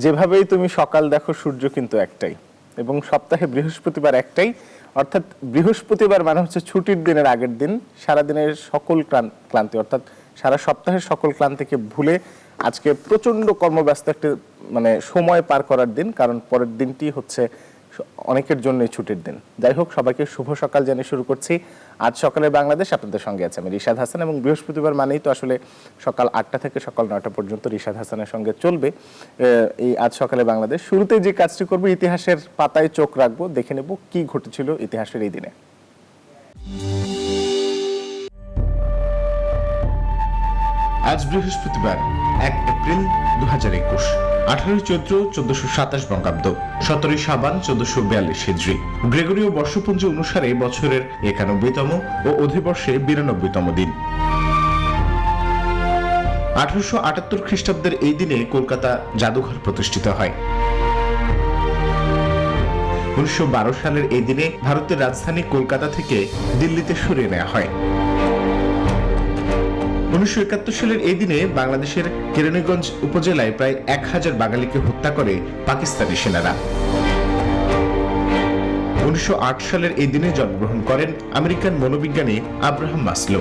যেভাবেই তুমি সকাল দেখো সূর্য কিন্তু একটাই, এবং সপ্তাহে বৃহস্পতিবার একটাই, অর্থাৎ বৃহস্পতিবার মানে হচ্ছে ছুটির দিনের আগের দিন। সারাদিনের সকল ক্লান্তি অর্থাৎ সারা সপ্তাহের সকল ক্লান্তিকে ভুলে আজকে প্রচণ্ড কর্মব্যস্ত একটা সময় পার করার দিন, কারণ পরের দিনটি হচ্ছে অনেকের জন্যই ছুটির দিন। যাই হোক, সবাইকে শুভ সকাল জানিয়ে শুরু করছি আজ সকালে বাংলাদেশ। আপনাদের সঙ্গে আছে আমি রিশাদ হাসান, এবং বৃহস্পতিবার মানেই তো আসলে সকাল 8টা থেকে সকাল 9টা পর্যন্ত রিশাদ হাসানের সঙ্গে চলবে এই আজ সকালে বাংলাদেশ। শুরুতে যে কাজটি করব, ইতিহাসের পাতায় চোখ রাখবো, দেখে নেব কি ঘটেছিল ইতিহাসের এই দিনে। আজ বৃহস্পতিবার 1 এপ্রিল 2021, 18 চৈত্র 1427 বঙ্গাব্দ, 17 সাবান 1442 হিজরি। গ্রেগরীয় বর্ষপঞ্জি অনুসারে বছরের 91তম ও অধিবর্ষে 92তম দিন। 1878 খ্রিস্টাব্দের এই দিনে কলকাতা জাদুঘর প্রতিষ্ঠিত হয়। 1912 সালের এই দিনে ভারতের রাজধানী কলকাতা থেকে দিল্লিতে সরিয়ে নেওয়া হয়। 1971 সালের এই দিনে বাংলাদেশের কেরানীগঞ্জ উপজেলায় প্রায় 1000 বাঙালিকে হত্যা করে পাকিস্তানি সেনারা। 1908 সালের এই দিনে জন্মগ্রহণ করেন আমেরিকান মনোবিজ্ঞানী আব্রাহাম মাসলো।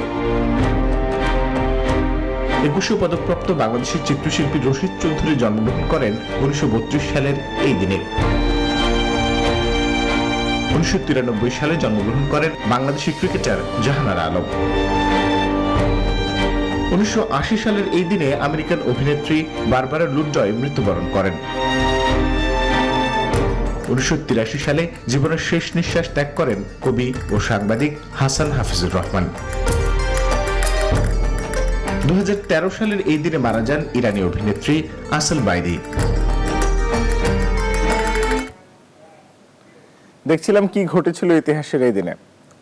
21 পদকপ্রাপ্ত বাংলাদেশের চিত্রশিল্পী রশিদ চৌধুরী জন্মগ্রহণ করেন 1932 সালের এই দিনে। 1993 সালে জন্মগ্রহণ করেন বাংলাদেশি ক্রিকেটার জাহানারা আলম। 1980 সালের এই দিনে আমেরিকান অভিনেত্রী বারবারা লুডয় মৃত্যুবরণ করেন। 1983 সালে জীবনের শেষ নিঃশ্বাস ত্যাগ করেন কবি ও সাংবাদিক হাসান হাফিজুর রহমান। 2013 সালের এই দিনে মারা যান ইরানি অভিনেত্রী আসল বাইদি। দেখছিলাম কি ঘটেছিল ইতিহাসের এই দিনে।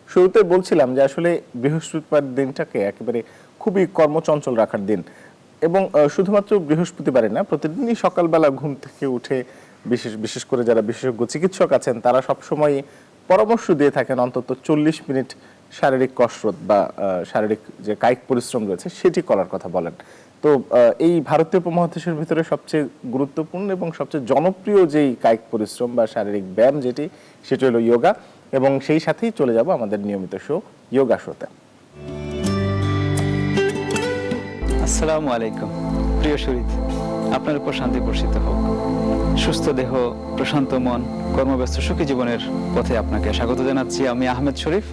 শুরুতে বলছিলাম যে আসলে বৃহস্পতিবার দিনটাকে একেবারে খুবই কর্মচঞ্চল রাখার দিন, এবং শুধুমাত্র বৃহস্পতিবারে না, প্রতিদিনই সকালবেলা ঘুম থেকে উঠে বিশেষ করে যারা বিশেষজ্ঞ চিকিৎসক আছেন তারা সবসময় পরামর্শ দিয়ে থাকেন অন্তত 40 মিনিট শারীরিক কসরত বা শারীরিক যে কায়িক পরিশ্রম রয়েছে সেটি করার কথা বলেন। তো এই ভারতীয় উপমহাদেশের ভিতরে সবচেয়ে গুরুত্বপূর্ণ এবং সবচেয়ে জনপ্রিয় যেই কায়িক পরিশ্রম বা শারীরিক ব্যায়াম যেটি, সেটি হলো যোগা, এবং সেই সাথেই চলে যাব আমাদের নিয়মিত শো যোগা শোতে। আসসালামু আলাইকুম প্রিয় শরীর, আপনার উপর শান্তি বর্ষিত হোক। সুস্থ দেহ, প্রশান্ত মন, কর্মব্যস্ত সুখী জীবনের পথে আপনাকে স্বাগত জানাচ্ছি। আমি আহমেদ শরীফ,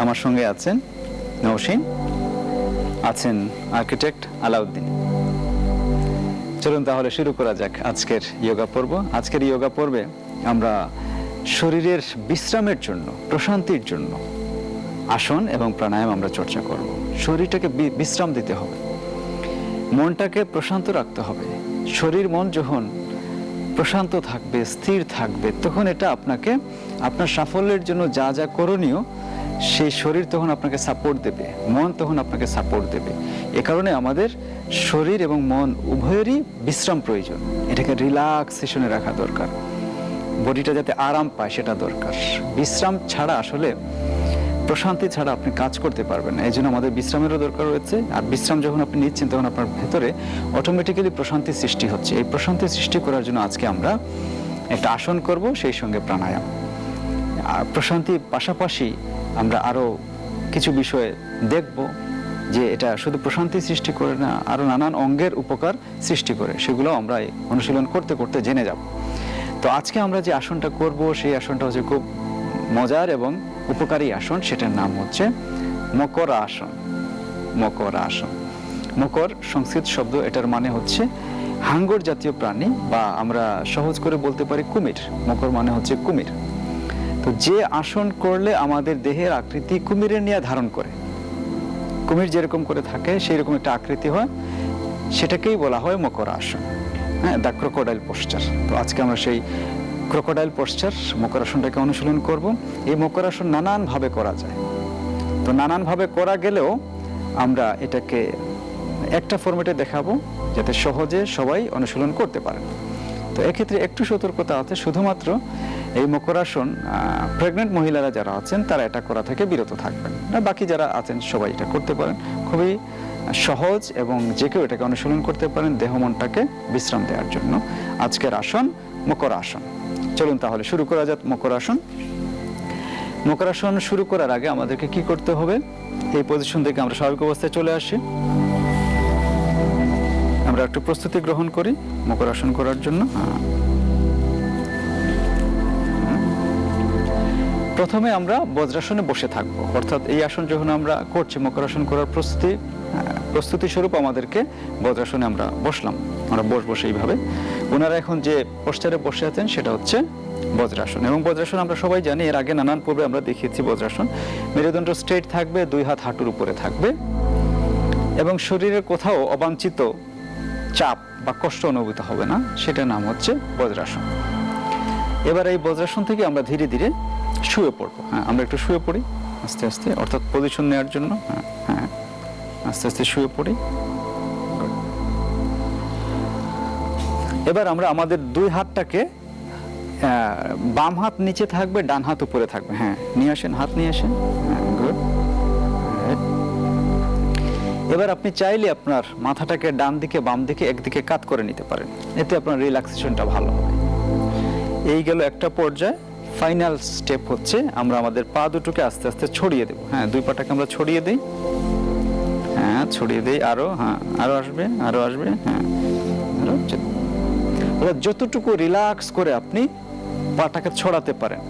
আমার সঙ্গে আছেন নওশীন, আছেন আর্কিটেক্ট আলাউদ্দিন। চলুন তাহলে শুরু করা যাক আজকের যোগা পর্ব। আজকের যোগা পর্বে আমরা শরীরের বিশ্রামের জন্য, প্রশান্তির জন্য আসন এবং প্রাণায়াম আমরা চর্চা করব। শরীরটাকে বিশ্রাম দিতে হবে, মনটাকে প্রশান্ত রাখতে হবে। শরীর মন যখন প্রশান্ত থাকবে, স্থির থাকবে, তখন এটা আপনাকে আপনার সাফল্যের জন্য যা যা করণীয় সেই শরীর তখন আপনাকে সাপোর্ট দেবে, মন তখন আপনাকে সাপোর্ট দেবে। এ কারণে আমাদের শরীর এবং মন উভয়েরই বিশ্রাম প্রয়োজন। এটাকে রিল্যাক্সেশনে রাখা দরকার, বডিটা যাতে আরাম পায় সেটা দরকার। বিশ্রাম ছাড়া আসলে, প্রশান্তি ছাড়া আপনি কাজ করতে পারবেন না। এই জন্য আমাদের বিশ্রামেরও দরকার রয়েছে। আর বিশ্রাম যখন আপনি নিচ্ছেন তখন আপনার ভেতরে অটোমেটিক্যালি প্রশান্তি সৃষ্টি হচ্ছে। এই প্রশান্তি সৃষ্টি করার জন্য আজকে আমরা একটা আসন করব, সেই সঙ্গে প্রাণায়াম। আর প্রশান্তির পাশাপাশি আমরা আরও কিছু বিষয়ে দেখব যে এটা শুধু প্রশান্তি সৃষ্টি করে না, আরও নানান অঙ্গের উপকার সৃষ্টি করে। সেগুলো আমরা অনুশীলন করতে করতে জেনে যাব। তো আজকে আমরা যে আসনটা করব সেই আসনটা হচ্ছে খুব মজার এবং উপকারী আসন। সেটার নাম হচ্ছে মকর আসন। মকর আসন, মকর সংস্কৃত শব্দ, এটার মানে হচ্ছে হাঙ্গর জাতীয় প্রাণী, বা আমরা সহজ করে বলতে পারি কুমির। মকর মানে হচ্ছে কুমির। তো যে আসন করলে আমাদের দেহের আকৃতি কুমিরের নিয়ে ধারণ করে, কুমির যেরকম করে থাকে সেই রকম একটা আকৃতি হয়, সেটাকেই বলা হয় মকর আসন। হ্যাঁ, দ্য ক্রোকোডাইল পোস্টার। তো আজকে আমরা সেই ক্রোকোডাইল পোস্টার মকর আসনটাকে অনুশীলন করব। এই মকর আসন নানানভাবে করা যায়। তো নানানভাবে করা গেলেও আমরা এটাকে একটা ফরম্যাটে দেখাবো যাতে সহজে সবাই অনুশীলন করতে পারেন। তো এক্ষেত্রে একটু সতর্কতা আছে, শুধুমাত্র এই মকর আসন প্রেগনেন্ট মহিলারা যারা আছেন তারা এটা করা থেকে বিরত থাকবেন, বাকি যারা আছেন সবাই এটা করতে পারেন। খুবই সহজ এবং যে কেউ এটাকে অনুশীলন করতে পারেন দেহ মনটাকে বিশ্রাম দেওয়ার জন্য। আজকের আসন মকরাসন। চলুন তাহলে শুরু করা যাক মকরাসন। মকরাসন শুরু করার আগে আমাদেরকে কি করতে হবে? এই পজিশন থেকে আমরা স্বাভাবিক অবস্থায় চলে আসি। আমরা একটু প্রস্তুতি গ্রহণ করি মকরাসন করার জন্য। প্রথমে আমরা বজ্রাসনে বসে থাকবো, অর্থাৎ এই আসন যখন আমরা করছি মকরাসন করার প্রস্তুতি স্বরূপ আমাদেরকে বজ্রাসনে আমরা বসলাম। আমরা বসবো সেইভাবে। ওনারা এখন যে পোস্টারে বসে আছেন সেটা হচ্ছে বজ্রাসন। এবং বজ্রাসন আমরা সবাই জানি, এর আগে নানান পূর্বে আমরা দেখিয়েছি বজ্রাসন। মেরুদণ্ড স্ট্রেট থাকবে, 2 হাত হাঁটুর উপরে থাকবে এবং শরীরের কোথাও অবাঞ্ছিত চাপ বা কষ্ট অনুভূত হবে না, সেটার নাম হচ্ছে বজ্রাসন। এবার এই বজ্রাসন থেকে আমরা ধীরে ধীরে শুয়ে পড়বো। আমরা একটু শুয়ে পড়ি আস্তে আস্তে, অর্থাৎ পজিশন নেওয়ার জন্য। আস্তে আস্তে শুয়ে পড়ি। এবার আমরা আমাদের 2 হাতটাকে, বাম হাত নিচে থাকবে, ডান হাত উপরে থাকবে। নিয়ে আসেন, হাত নিয়ে আসেন। গুড। এবার আপনি চাইলে আপনার মাথাটাকে ডান দিকে বাম দিকে একদিকে কাত করে নিতে পারেন, এতে আপনার রিল্যাক্সেশনটা ভালো হবে। এই গেল একটা পর্যায়। ফাইনাল স্টেপ হচ্ছে আমরা আমাদের পা দুটোকে আস্তে আস্তে ছড়িয়ে দেব। 2 পাটাকে আমরা ছড়িয়ে দিই। ছড়িয়ে দিই। আরো আসবে, আরো আসবে। যতটুকু রিল্যাক্স করে আপনি পাটাকে ছড়াতে পারেন,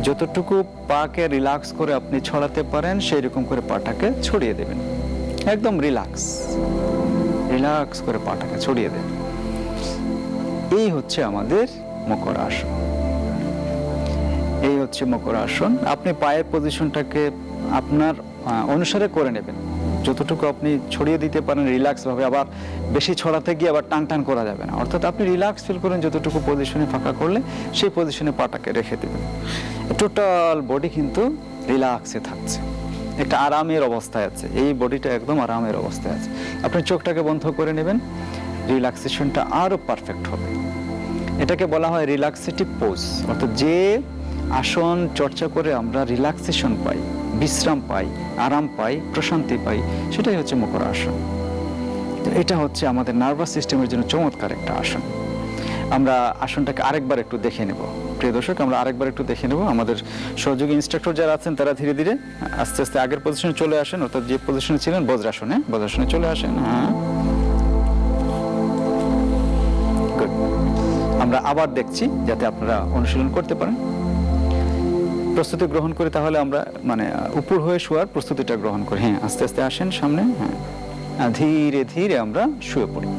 যতটুকু পাকে রিল্যাক্স করে আপনি ছড়াতে পারেন সেই রকম করে পাটাকে ছড়িয়ে দেবেন। একদম রিল্যাক্স করে পাটাকে ছড়িয়ে দেবেন। এই হচ্ছে আমাদের মকরাসন। এই হচ্ছে মকরাসন। আপনি পায়ের পজিশনটাকে আপনার অনুসারে করে নেবেন, যতটুকু আপনি ছড়িয়ে দিতে পারেন রিল্যাক্স ভাবে। আবার বেশি ছড়াতে গিয়ে আবার টান করা যাবে না, অর্থাৎ আপনি রিল্যাক্স ফিল করেন, যতটুকু পজিশনে ফাঁকা করলে সেই পজিশনে পাটাকে রেখে দেবেন। টোটাল বডি কিন্তু রিল্যাক্সে থাকছে, একটা আরামের অবস্থায় আছে। এই বডিটা একদম আরামের অবস্থায় আছে। আপনি চোখটাকে বন্ধ করে নেবেন, রিল্যাক্সেশনটা আরো পারফেক্ট হবে। এটাকে বলা হয় রিল্যাক্সেটিভ পোজ, অর্থাৎ যে আসন চর্চা করে আমরা রিল্যাক্সেশন পাই, বিশ্রাম পাই, আরাম পাই, প্রশান্তি পাই, সেটাই হচ্ছে মকরাসন। এটা হচ্ছে আমাদের নার্ভাস সিস্টেমের জন্য চমৎকার একটা আসন। আমরা আসনটাকে আরেকবার একটু দেখে নেব। প্রিয় দর্শক, আমরা আরেকবার একটু দেখে নেব। আমাদের সহযোগী ইনস্ট্রাক্টর যারা আছেন তারা ধীরে ধীরে আস্তে আস্তে আগের পজিশনে চলে আসেন, অর্থাৎ যে পজিশনে ছিলেন বজ্রাসনে চলে আসেন। গুড। আমরা আবার দেখছি যাতে আপনারা অনুশীলন করতে পারেন। প্রস্তুতি গ্রহণ করি তাহলে আমরা উপর হয়ে শোয়ার প্রস্তুতিটা গ্রহণ করি। আস্তে আস্তে আসেন সামনে। ধীরে ধীরে আমরা শুয়ে পড়ি।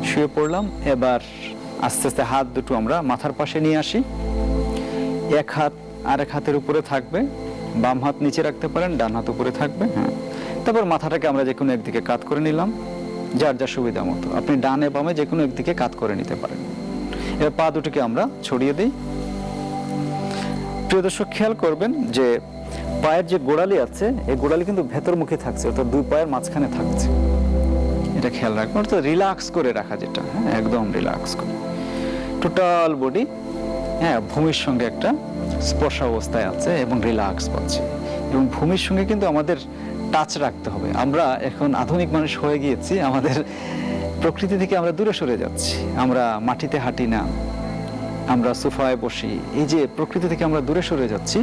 শুয়ে পড়লাম। এবার আস্তে আস্তে হাত দুটো আমরা মাথার পাশে নিয়ে আসি। এক হাত আরেক হাতের উপরে থাকবে, বাম হাত নিচে রাখতে পারেন, ডান হাত উপরে থাকবে। তারপর মাথাটাকে আমরা যে কোনো একদিকে কাত করে নিলাম, যার যা সুবিধা মতো। আপনি ডানে বামে যে কোনো একদিকে কাত করে নিতে পারেন। এবার পা দুটোকে আমরা ছড়িয়ে দিই। প্রিয় দর্শক, খেয়াল করবেন যে পায়ের যে গোড়ালি আছে, এই গোড়ালি কিন্তু ভেতরমুখী থাকছে, অর্থাৎ 2 পায়ের মাঝখানে থাকছে। এটা খেয়াল রাখবেন, অর্থাৎ রিল্যাক্স করে রাখা, যেটা একদম রিল্যাক্স করে টোটাল বডি ভূমির সঙ্গে একটা স্পর্শ অবস্থায় আছে এবং রিল্যাক্স পাচ্ছে। এবং ভূমির সঙ্গে কিন্তু আমাদের টাচ রাখতে হবে। আমরা এখন আধুনিক মানুষ হয়ে গিয়েছি, আমাদের প্রকৃতি থেকে আমরা দূরে সরে যাচ্ছি। আমরা মাটিতে হাঁটি না, আমরা সোফায় বসি। এই যে প্রকৃতি থেকে আমরা দূরে সরে যাচ্ছি,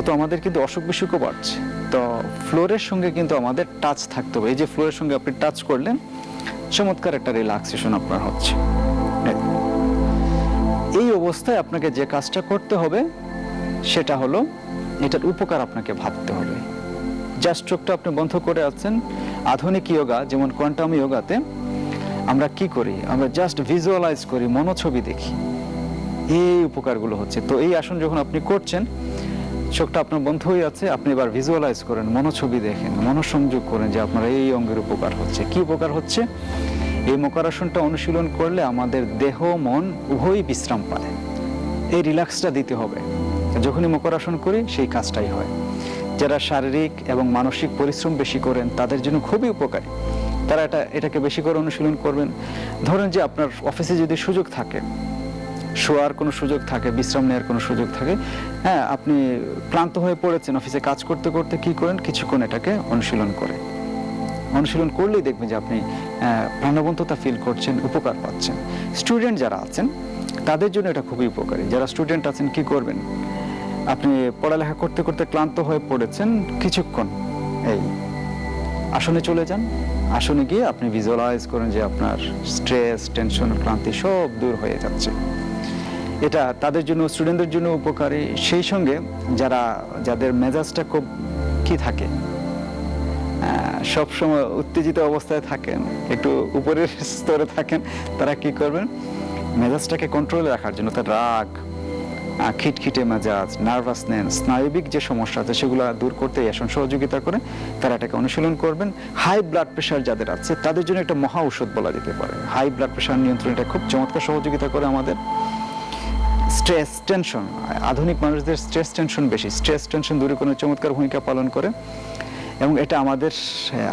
তো আমাদের কিন্তু অসুখ বিসুখও বাড়ছে। তো ফ্লোরের সঙ্গে কিন্তু আমাদের টাচ থাকতে হবে। এই যে ফ্লোরের সঙ্গে আপনি টাচ করলেন, চমৎকার একটা রিল্যাক্সেশন আপনার হচ্ছে। এই অবস্থায় আপনাকে যে কাজটা করতে হবে সেটা হলো, এটার উপকার আপনাকে ভাবতে হবে। জাস্ট চোখটা আপনি বন্ধ করে আছেন। আধুনিক যোগা যেমন কোয়ান্টাম যোগাতে আমরা কি করি? আমরা জাস্ট ভিজুয়ালাইজ করি, মনোছবি দেখি। এই উপকারগুলো হচ্ছে। তো এই আসন যখন আপনি করছেন, চোখটা আপনার বন্ধ হয়ে আছে, আপনি এবার ভিজুয়ালাইজ করেন, মনোছবি দেখেন, মনোসংযোগ করেন যে আপনার এই অঙ্গের উপকার হচ্ছে। কি উপকার হচ্ছে? এই মকরাসনটা অনুশীলন করলে আমাদের দেহ মন উভয়ই বিশ্রাম পায়। এই রিল্যাক্সটা দিতে হবে। যখনই মকরাসন করি সেই কাজটাই হয়। যারা শারীরিক এবং মানসিক পরিশ্রম বেশি করেন তাদের জন্য খুবই উপকারী। তারা এটাকে বেশি করে অনুশীলন করবেন। ধরেন যে আপনার অফিসে যদি সুযোগ থাকে, শোয়ার কোনো সুযোগ থাকে, বিশ্রাম নেওয়ার কোনো সুযোগ থাকে, হ্যাঁ, আপনি ক্লান্ত হয়ে পড়েছেন অফিসে কাজ করতে করতে, কি করেন, কিছুক্ষণ এটাকে অনুশীলন করলেই দেখবেন যে আপনি প্রাণবন্ততা ফিল করছেন, উপকার পাচ্ছেন। স্টুডেন্ট যারা আছেন তাদের জন্য এটা খুবই উপকারী। যারা স্টুডেন্ট আছেন কি করবেন, আপনি পড়ালেখা করতে করতে ক্লান্ত হয়ে পড়েছেন, কিছুক্ষণ এই আসনে চলে যান। আসনে গিয়ে আপনি ভিজুয়ালাইজ করেন যে আপনার স্ট্রেস, টেনশন, ক্লান্তি সব দূর হয়ে যাচ্ছে। এটা তাদের জন্য, স্টুডেন্টদের জন্য উপকারী। সেই সঙ্গে যাদের মেজাজটা খুব কি থাকে, সবসময় উত্তেজিত অবস্থায় থাকেন, একটু উপরের স্তরে থাকেন, তারা কি করবেন, মেজাজটাকে কন্ট্রোলে রাখার জন্য, তার রাগ, খিটখিটে মেজাজ, নার্ভাসনেস, স্নায়বিক যে সমস্যা আছে সেগুলো দূর করতে এই আসন সহযোগিতা করে। তারা এটাকে অনুশীলন করবেন। হাই ব্লাড প্রেশার যাদের আছে তাদের জন্য একটা মহা ঔষধ বলা যেতে পারে। হাই ব্লাড প্রেশার নিয়ন্ত্রণে এটা খুব চমৎকার সহযোগিতা করে আমাদের। স্ট্রেস, টেনশন, আধুনিক মানুষদের স্ট্রেস টেনশন বেশি, স্ট্রেস টেনশন দূরে কোনো চমৎকার ভূমিকা পালন করে। এবং এটা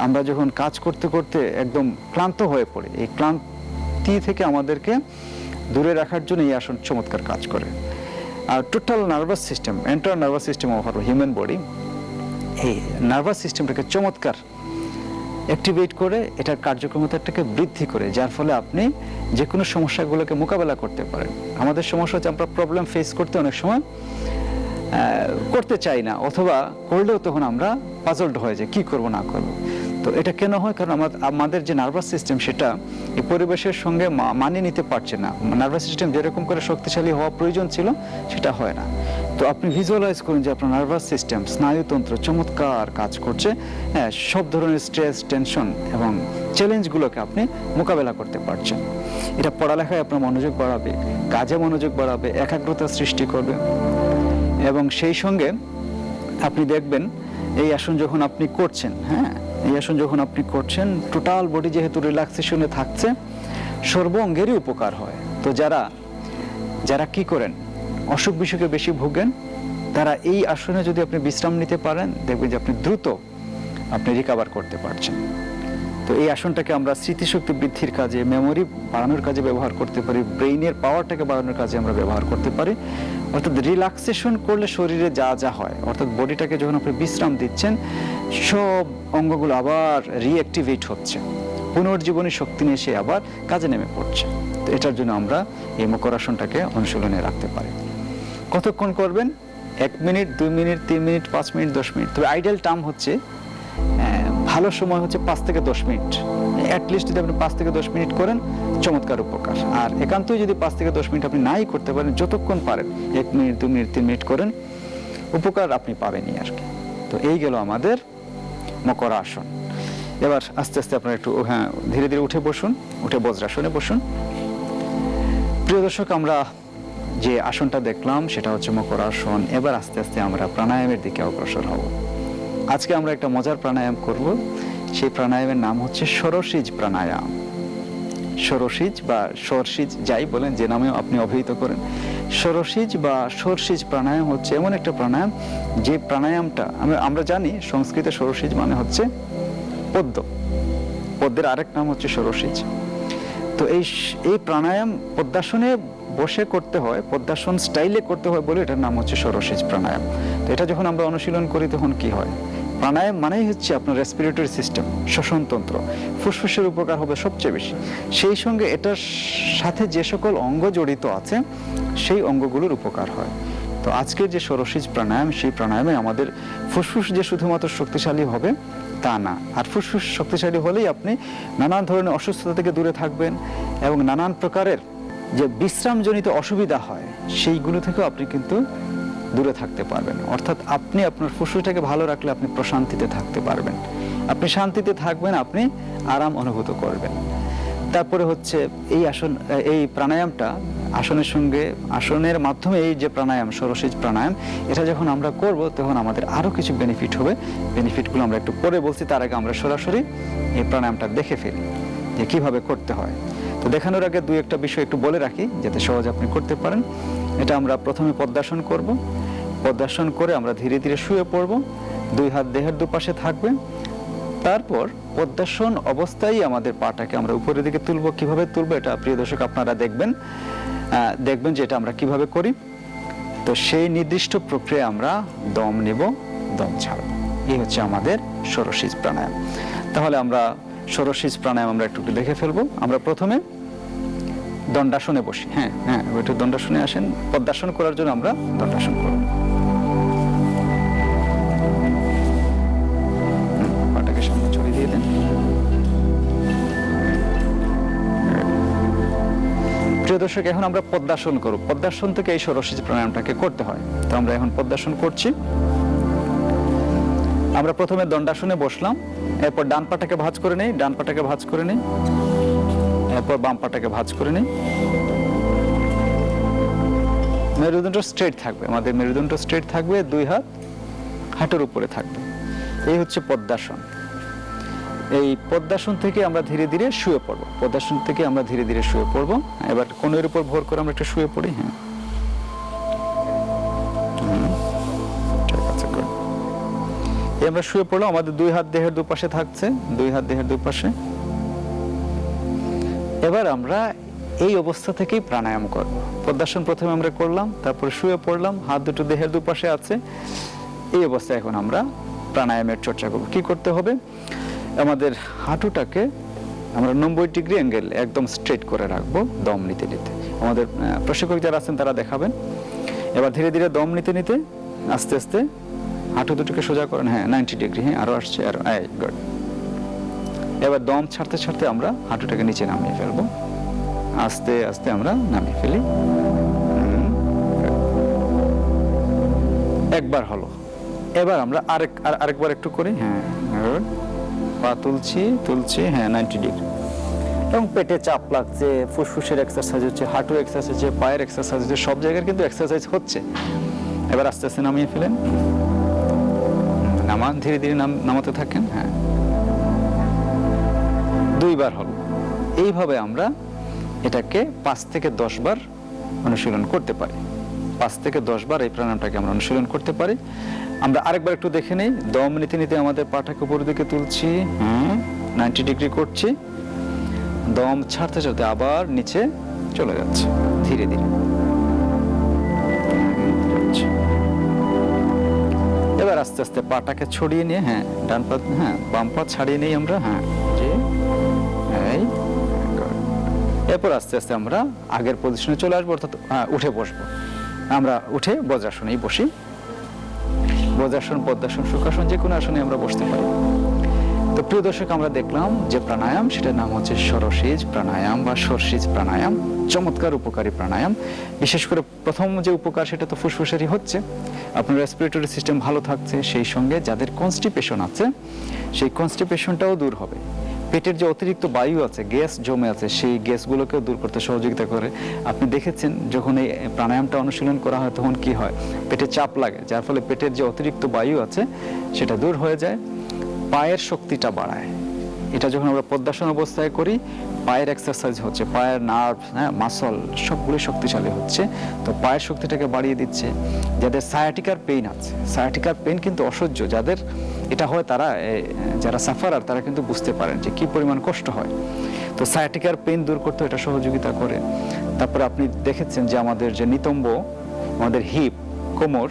আমরা যখন কাজ করতে করতে একদম ক্লান্ত হয়ে পড়ি, এই ক্লান্তি থেকে আমাদেরকে দূরে রাখার জন্য এই আসন চমৎকার কাজ করে। আর total nervous system, entire nervous system of our human body, এই নার্ভাস সিস্টেমটাকে চমৎকার অ্যাক্টিভেট করে, এটার কার্যক্ষমতাটাকে বৃদ্ধি করে, যার ফলে আপনি যে কোনো সমস্যাগুলোকে মোকাবেলা করতে পারেন। আমাদের সমস্যা হচ্ছে আমরা প্রবলেম ফেস করতে অনেক সময় করতে চাই না, অথবা করলেও তখন আমরা পাজলড হয়ে যাই, কি করব না করব। তো এটা কেন হয়? কারণ আমাদের যে নার্ভাস সিস্টেম সেটা এই পরিবেশের সঙ্গে মানিয়ে নিতে পারছে না। নার্ভাস সিস্টেম যেরকম করে শক্তিশালী হওয়া প্রয়োজন ছিল সেটা হয় না। তো আপনি ভিজুয়ালাইজ করুন যে আপনার নার্ভাস সিস্টেম, স্নায়ুতন্ত্র চমৎকার কাজ করছে, হ্যাঁ, সব ধরনের স্ট্রেস, টেনশন এবং চ্যালেঞ্জগুলোকে আপনি মোকাবেলা করতে পারছেন। এটা পড়ালেখায় আপনার মনোযোগ বাড়াবে, কাজে মনোযোগ বাড়াবে, একাগ্রতা সৃষ্টি করবে। এবং সেই সঙ্গে আপনি দেখবেন এই আসন যখন আপনি করছেন, হ্যাঁ, এই আসন যখন আপনি করছেন, টোটাল বডি যেহেতু রিল্যাক্সেশনে থাকছে, সর্ব অঙ্গেরই উপকার হয়। তো যারা কি করেন, অসুখ বিসুখে বেশি ভোগেন, তারা এই আসনে যদি আপনি বিশ্রাম নিতে পারেন, দেখবেন যে আপনি দ্রুত রিকভার করতে পারছেন। তো এই আসনটাকে আমরা স্মৃতিশক্তি বৃদ্ধির কাজে, মেমোরি বাড়ানোর কাজে ব্যবহার করতে পারি, ব্রেইনের পাওয়ারটাকে বাড়ানোর কাজে আমরা ব্যবহার করতে পারি। অর্থাৎ রিল্যাক্সেশন করলে শরীরে যা হয়, অর্থাৎ বডিটাকে যখন আপনি বিশ্রাম দিচ্ছেন, সব অঙ্গগুলো আবার রিঅ্যাক্টিভেট হচ্ছে, পুনর্জীবনী শক্তি নিয়ে সে আবার কাজে নেমে পড়ছে। তো এটার জন্য আমরা এই মকরাসনটাকে অনুশীলনে রাখতে পারি। কতক্ষণ করবেন? 1 minute, 2 minute, 3 minute, 5 minute, 10 minute. তবে আইডিয়াল টার্ম হচ্ছে, ভালো সময় হচ্ছে 5 থেকে 10 মিনিট। অ্যাটলিস্ট যদি আপনি 5 থেকে 10 মিনিট করেন, চমৎকার উপকার। আর একান্তই যদি 5 থেকে 10 মিনিট আপনি নাই করতে পারেন, যতক্ষণ পারেন 1 মিনিট, 2 মিনিট, 3 মিনিট করেন, উপকার আপনি পাবেনই আর কি। তো এই গেল আমাদের মকরা আসন। এবার আস্তে আস্তে আপনারা একটু ধীরে ধীরে উঠে বসুন, উঠে বজ্রাসনে বসুন। প্রিয় দর্শক, আমরা যে আসনটা দেখলাম সেটা হচ্ছে মকরা আসন। এবার আস্তে আস্তে আমরা প্রাণায়ামের দিকে অগ্রসর হব। আজকে আমরা একটা মজার প্রাণায়াম করব। সেই প্রাণায়ামের নাম হচ্ছে ষোড়শীজ প্রাণায়াম। ষোড়শীজ বা সরসীজ, যাই বলেন, যে নামেও আপনি অভিহিত করেন, ষোড়শীজ বা সরসীজ প্রাণায়াম হচ্ছে এমন একটা প্রাণায়াম, যে প্রাণায়ামটা আমরা জানি সংস্কৃতে ষোড়শীজ মানে হচ্ছে পদ্ম, পদ্মের আরেক নাম হচ্ছে ষোড়শীজ। তো এই প্রাণায়াম পদ্মাসনে বসে করতে হয়, পদ্মাসন স্টাইলে করতে হয় বলে এটার নাম হচ্ছে ষোড়শীজ প্রাণায়াম। তো এটা যখন আমরা অনুশীলন করি তখন কি হয়? প্রাণায়াম মানেই হচ্ছে আপনার রেসপিরেটরি সিস্টেম, শ্বসনতন্ত্র, ফুসফুসের উপকার হবে সবচেয়ে বেশি। সেই সঙ্গে এটার সাথে যে সকল অঙ্গ জড়িত আছে সেই অঙ্গগুলোর উপকার হয়। তো আজকের যে ষোড়শীজ প্রাণায়াম, সেই প্রাণায়ামে আমাদের ফুসফুস যে শুধুমাত্র শক্তিশালী হবে তা না, আর ফুসফুস শক্তিশালী হলেই আপনি নানান ধরনের অসুস্থতা থেকে দূরে থাকবেন এবং নানান প্রকারের যে বিশ্রামজনিত অসুবিধা হয় সেইগুলো থেকেও আপনি কিন্তু দূরে থাকতে পারবেন। অর্থাৎ আপনি আপনার ফুসফুসটাকে ভালো রাখলে আপনি প্রশান্তিতে থাকতে পারবেন, আপনি শান্তিতে থাকবেন, আপনি আরাম অনুভূত করবেন। তারপরে হচ্ছে এই প্রাণায়ামটা আসনের সঙ্গে, আসনের মাধ্যমে এই যে প্রাণায়াম, ষোড়শীজ প্রাণায়াম, এটা যখন আমরা করব তখন আমাদের আরো কিছু বেনিফিট হবে। বেনিফিটগুলো আমরা একটু পরে বলছি, তার আগে আমরা সরাসরি এই প্রাণায়ামটা দেখে ফেলি যে কিভাবে করতে হয়। তো দেখানোর আগে 2-1টা বিষয় একটু বলে রাখি যাতে সহজে আপনি করতে পারেন। এটা আমরা প্রথমে পদ্মাসন করব। পদ্মাসন করে আমরা ধীরে ধীরে শুয়ে পড়ব, 2 হাত দেহের দুপাশে থাকবে। তারপর পদ্মাসন অবস্থায় আমাদের পাটাকে আমরা উপরের দিকে তুলব। কিভাবে তুলব এটা প্রিয় দর্শক আপনারা দেখবেন। দেখবেন যে এটা আমরা কিভাবে করি। তো সেই নির্দিষ্ট প্রক্রিয়া আমরা দম নেব, দম ছাড়ব। এই হচ্ছে আমাদের ষোড়শীজ প্রাণায়াম। তাহলে আমরা ষোড়শীজ প্রাণায়াম আমরা একটু দেখে ফেলবো। আমরা প্রথমে দণ্ডাসনে বসি। হ্যাঁ, একটু দণ্ডাসনে আসেন। পদ্মাসন করার জন্য আমরা দণ্ডাসন করব। পাটাকে সামনে ছড়িয়ে দিয়ে দেন। প্রিয় দর্শক, এখন আমরা পদ্মাসন করব। পদ্মাসন থেকে এই ষোড়শীজ প্রাণায়ামটাকে করতে হয়। তো আমরা এখন পদ্মাসন করছি। আমরা প্রথমে দণ্ডাসনে বসলাম, এরপর ডান পাটাকে ভাঁজ করে নেই, ডান পাটাকে ভাঁজ করে নেই, এরপর বাম পাটাকে ভাঁজ করে নেই। মেরুদণ্ড স্ট্রেট থাকবে, আমাদের মেরুদণ্ড স্ট্রেট থাকবে, দুই হাত হাঁটুর উপরে থাকবে। এই হচ্ছে পদ্মাসন। এই পদ্মাসন থেকে আমরা ধীরে ধীরে শুয়ে পড়ব। পদ্মাসন থেকে আমরা ধীরে ধীরে শুয়ে পড়ব। এবার কোণের উপর ভর করে আমরা একটু শুয়ে পড়ি। হ্যাঁ, ঠিক আছে, good। এই আমরা শুয়ে পড়লাম, আমাদের দুই হাত দেহের দুপাশে থাকছে, দুই হাত দেহের দুপাশে। এবার আমরা এই অবস্থা থেকেই প্রাণায়াম করব। পদ্মাসন প্রথমে আমরা করলাম, তারপর শুয়ে পড়লাম, হাত দুটো দেহের দুপাশে আছে। এই অবস্থায় এখন আমরা প্রাণায়ামের চর্চা করব। কি করতে হবে? আমাদের হাঁটুটাকে আমরা 90 ডিগ্রি অ্যাঙ্গেল একদম স্ট্রেট করে রাখবো দম নিতে নিতে। আমাদের প্রশিক্ষক যারা আছেন তারা দেখাবেন। এবার ধীরে ধীরে দম নিতে নিতে আস্তে আস্তে হাঁটু দুটোকে সোজা করেন। হ্যাঁ, 90 ডিগ্রি। হ্যাঁ, আরো আসছে, আরো, গুড। এবার দম ছাড়তে ছাড়তে আমরা হাঁটুটাকে নিচে নামিয়ে ফেলবো। আস্তে আস্তে আমরা নামিয়ে ফেলি। একবার হলো। এবার আমরা আরেকবার একটু করি। হ্যাঁ, পা তুলছি তুলছি, হ্যাঁ, 90 ডিগ্রি। এবং পেটে চাপ লাগছে, ফুসফুসের এক্সারসাইজ হচ্ছে, হাঁটুর এক্সারসাইজ হচ্ছে, পায়ের এক্সারসাইজ হচ্ছে, সব জায়গায় কিন্তু এক্সারসাইজ হচ্ছে। এবার আস্তে আস্তে নামিয়ে ফেলেন। নামান, ধীরে ধীরে নামাতে থাকেন। হ্যাঁ, দুইবার হলো। এইভাবে আমরা এটাকে 5 থেকে 10 বার অনুশীলন করতে পারি। 5 থেকে 10 বার এই প্রাণায়ামটাকে আমরা অনুশীলন করতে পারি। আমরা আরেকবার একটু দেখে নেই। দম নিতে নিতে আমাদের পাটাকে উপরের দিকে তুলছি, 90 ডিগ্রি করছি। দম ছাড়তে ছাড়তে আবার নিচে চলে যাচ্ছে ধীরে ধীরে। এবার আস্তে আস্তে পাটাকে ছড়িয়ে নিয়ে, হ্যাঁ, ডান পা, হ্যাঁ, বাম পা ছাড়িয়ে নিই আমরা। হ্যাঁ, জি, এই। এরপর আস্তে আস্তে আমরা আগের পজিশনে চলে আসবো, অর্থাৎ উঠে বসবো। আমরা উঠে বজ্রাসনেই বসি। বজ্রাসন, পদ্মাসন, সুখাসন, যে কোনো আসনে আমরা বসতে পারি। তো প্রিয় দর্শক, আমরা দেখলাম যে প্রাণায়াম, সেটার নাম হচ্ছে ষোড়শীজ প্রাণায়াম বা ষোড়শীজ প্রাণায়াম। চমৎকার উপকারী প্রাণায়াম। বিশেষ করে প্রথম যে উপকার সেটা তো ফুসফুসেরই হচ্ছে, আপনার রেসপিরেটরি সিস্টেম ভালো থাকছে। সেই সঙ্গে যাদের কনস্টিপেশন আছে সেই কনস্টিপেশনটাও দূর হবে। পেটের যে অতিরিক্ত বায়ু আছে, গ্যাস জমে আছে, সেই গ্যাসগুলোকেও দূর করতে সহযোগিতা করে। আপনি দেখেছেন যখন এই প্রাণায়ামটা অনুশীলন করা হয় তখন কি হয়? পেটে চাপ লাগে, যার ফলে পেটের যে অতিরিক্ত বায়ু আছে সেটা দূর হয়ে যায়। পায়ের শক্তিটা বাড়ায়। এটা যখন আমরা পদ্মাসন অবস্থায় করি, পায়ের এক্সারসাইজ হচ্ছে, পায়ের নার্ভ, মাসল সবগুলো শক্তিশালী হচ্ছে। তো পায়ের শক্তিটাকে বাড়িয়ে দিচ্ছে। যাদের সায়াটিকার পেইন আছে, সায়াটিকার পেইন কিন্তু অসহ্য যাদের এটা হয়, তারা, যারা সাফারার, তারা কিন্তু বুঝতে পারেন যে কি পরিমাণ কষ্ট হয়। তো সায়াটিকার পেইন দূর করতে এটা সহযোগিতা করে। তারপরে আপনি দেখেছেন যে আমাদের যে নিতম্ব, আমাদের হিপ, কোমর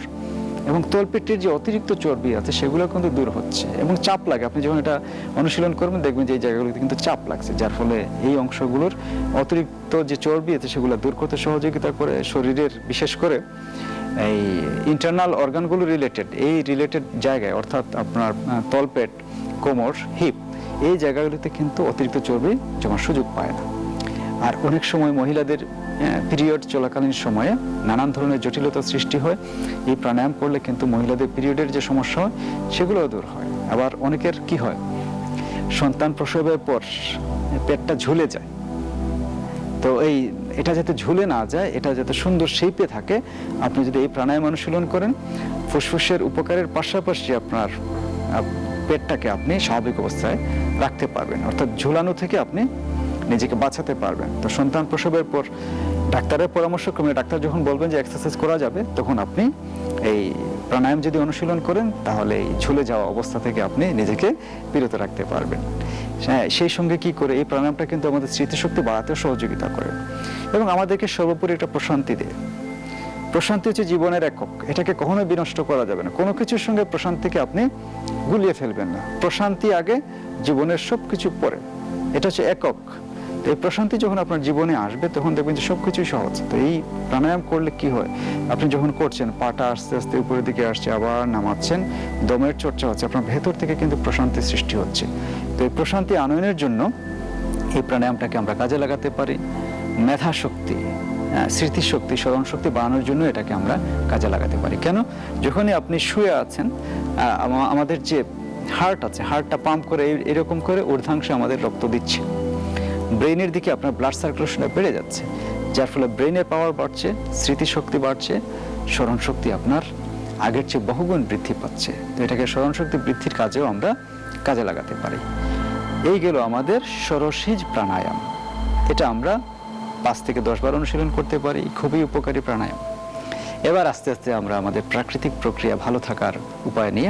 এবং তলপেটের যে অতিরিক্ত চর্বি আছে সেগুলো কিন্তু দূর হচ্ছে এবং চাপ লাগে। আপনি যখন এটা অনুশীলন করবেন দেখবেন যে এই জায়গাগুলোতে কিন্তু চাপ লাগছে, যার ফলে এই অংশগুলোর অতিরিক্ত যে চর্বি আছে সেগুলো দূর করতে সহযোগিতা করে। শরীরের বিশেষ করে এই ইন্টারনাল অর্গানগুলো এই রিলেটেড জায়গায়, অর্থাৎ আপনার তলপেট, কোমর, হিপ, এই জায়গাগুলিতে কিন্তু অতিরিক্ত চর্বি জমার সুযোগ পায় না। আর অনেক সময় মহিলাদের পিরিয়ড চলাকালীন সময়ে নানান ধরনের জটিলতা সৃষ্টি হয়। এই প্রাণায়াম করলে কিন্তু মহিলাদের পিরিয়ডের যে সমস্যা হয় সেগুলোও দূর হয়। আবার অনেকের কি হয়, সন্তান প্রসবের পর পেটটা ঝুলে যায়। তো এটা যাতে ঝুলে না যায়, এটা যাতে সুন্দর শেপে থাকে, আপনি যদি এই প্রাণায়াম অনুশীলন করেন, ফুসফুসের উপকারের পাশাপাশি আপনার পেটটাকে আপনি স্বাভাবিক অবস্থায় রাখতে পারবেন, অর্থাৎ ঝুলানো থেকে আপনি নিজেকে বাঁচাতে পারবেন। তো সন্তান প্রসবের পর ডাক্তারের পরামর্শক্রমে, ডাক্তার যখন বলবেন যে এক্সারসাইজ করা যাবে, তখন আপনি এই প্রাণায়াম যদি অনুশীলন করেন তাহলে এই ঝুলে যাওয়া অবস্থা থেকে আপনি নিজেকে বিরত রাখতে পারবেন। হ্যাঁ, সেই সঙ্গে কি করে এই প্রাণায়ামটা কিন্তু আমাদের স্মৃতিশক্তি বাড়াতেও সহযোগিতা করে এবং আমাদেরকে সর্বোপরি একটা প্রশান্তি দেয়। প্রশান্তি হচ্ছে জীবনের একক, এটাকে কখনোই বিনষ্ট করা যাবে না। কোনো কিছুর সঙ্গে প্রশান্তিকে আপনি গুলিয়ে ফেলবেন না। প্রশান্তি আগে, জীবনের সব কিছু পরে, এটা হচ্ছে একক। তো এই প্রশান্তি যখন আপনার জীবনে আসবে তখন দেখবেন যে সব কিছুই সহজ। তো এই প্রাণায়াম করলে কি হয়, আপনি যখন করছেন পাটা আস্তে আস্তে উপরের দিকে আসছে, আবার নামাচ্ছেন, দমের চর্চা হচ্ছে, আপনার ভেতর থেকে কিন্তু প্রশান্তি সৃষ্টি হচ্ছে। তো এই প্রশান্তি আনয়নের জন্য এই প্রাণায়ামটাকে আমরা কাজে লাগাতে পারি। মেধা শক্তি, স্মৃতিশক্তি, স্মরণ শক্তি বাড়ানোর জন্য এটাকে আমরা কাজে লাগাতে পারি। কেন? যখনই আপনি শুয়ে আছেন, আমাদের যে হার্ট আছে, হার্টটা পাম্প করে এরকম করে ঊর্ধ্বাংশে আমাদের রক্ত দিচ্ছে, ব্রেইনের দিকে আপনার ব্লাড সার্কুলেশনটা বেড়ে যাচ্ছে, যার ফলে ব্রেইনের পাওয়ার বাড়ছে, স্মৃতিশক্তি বাড়ছে, স্মরণ শক্তি আপনার আগের চেয়ে বহুগুণ বৃদ্ধি পাচ্ছে। তো এটাকে স্মরণ শক্তি বৃদ্ধির কাজেও আমরা কাজে লাগাতে পারি। এই গেল আমাদের ষোড়শীজ প্রাণায়াম। এটা আমরা 5 থেকে 10 বার অনুশীলন করতে পারি, খুবই উপকারী প্রাণায়াম। এবার আস্তে আস্তে আমরা আমাদের প্রাকৃতিক প্রক্রিয়া ভালো থাকার উপায় নিয়ে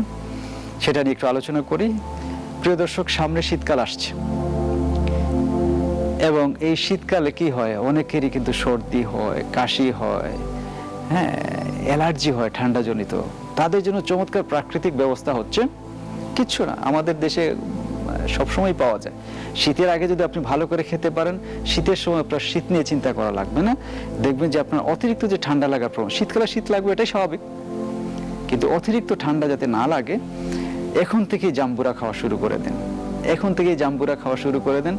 সেটা নিয়ে একটু আলোচনা করি। প্রিয় দর্শক, সামনে শীতকাল আসছে এবং এই শীতকালে কি হয়, অনেকেরই কিন্তু সর্দি হয়, কাশি হয়, হ্যাঁ, অ্যালার্জি হয় ঠান্ডাজনিত। তাদের জন্য চমৎকার প্রাকৃতিক ব্যবস্থা হচ্ছে কিচ্ছু না, আমাদের দেশে সবসময় পাওয়া যায়। শীতের আগে যদি আপনি ভালো করে খেতে পারেন, শীতের সময় আপনার শীত নিয়ে চিন্তা করা লাগবে না। দেখবেন যে আপনার অতিরিক্ত যে ঠান্ডা লাগার প্রবণ, শীতকালে শীত লাগবে, এটাই স্বাভাবিক, কিন্তু অতিরিক্ত ঠান্ডা যাতে না লাগে এখন থেকেই জাম্বুরা খাওয়া শুরু করে দেন। এখন থেকেই জাম্বুরা খাওয়া শুরু করে দেন।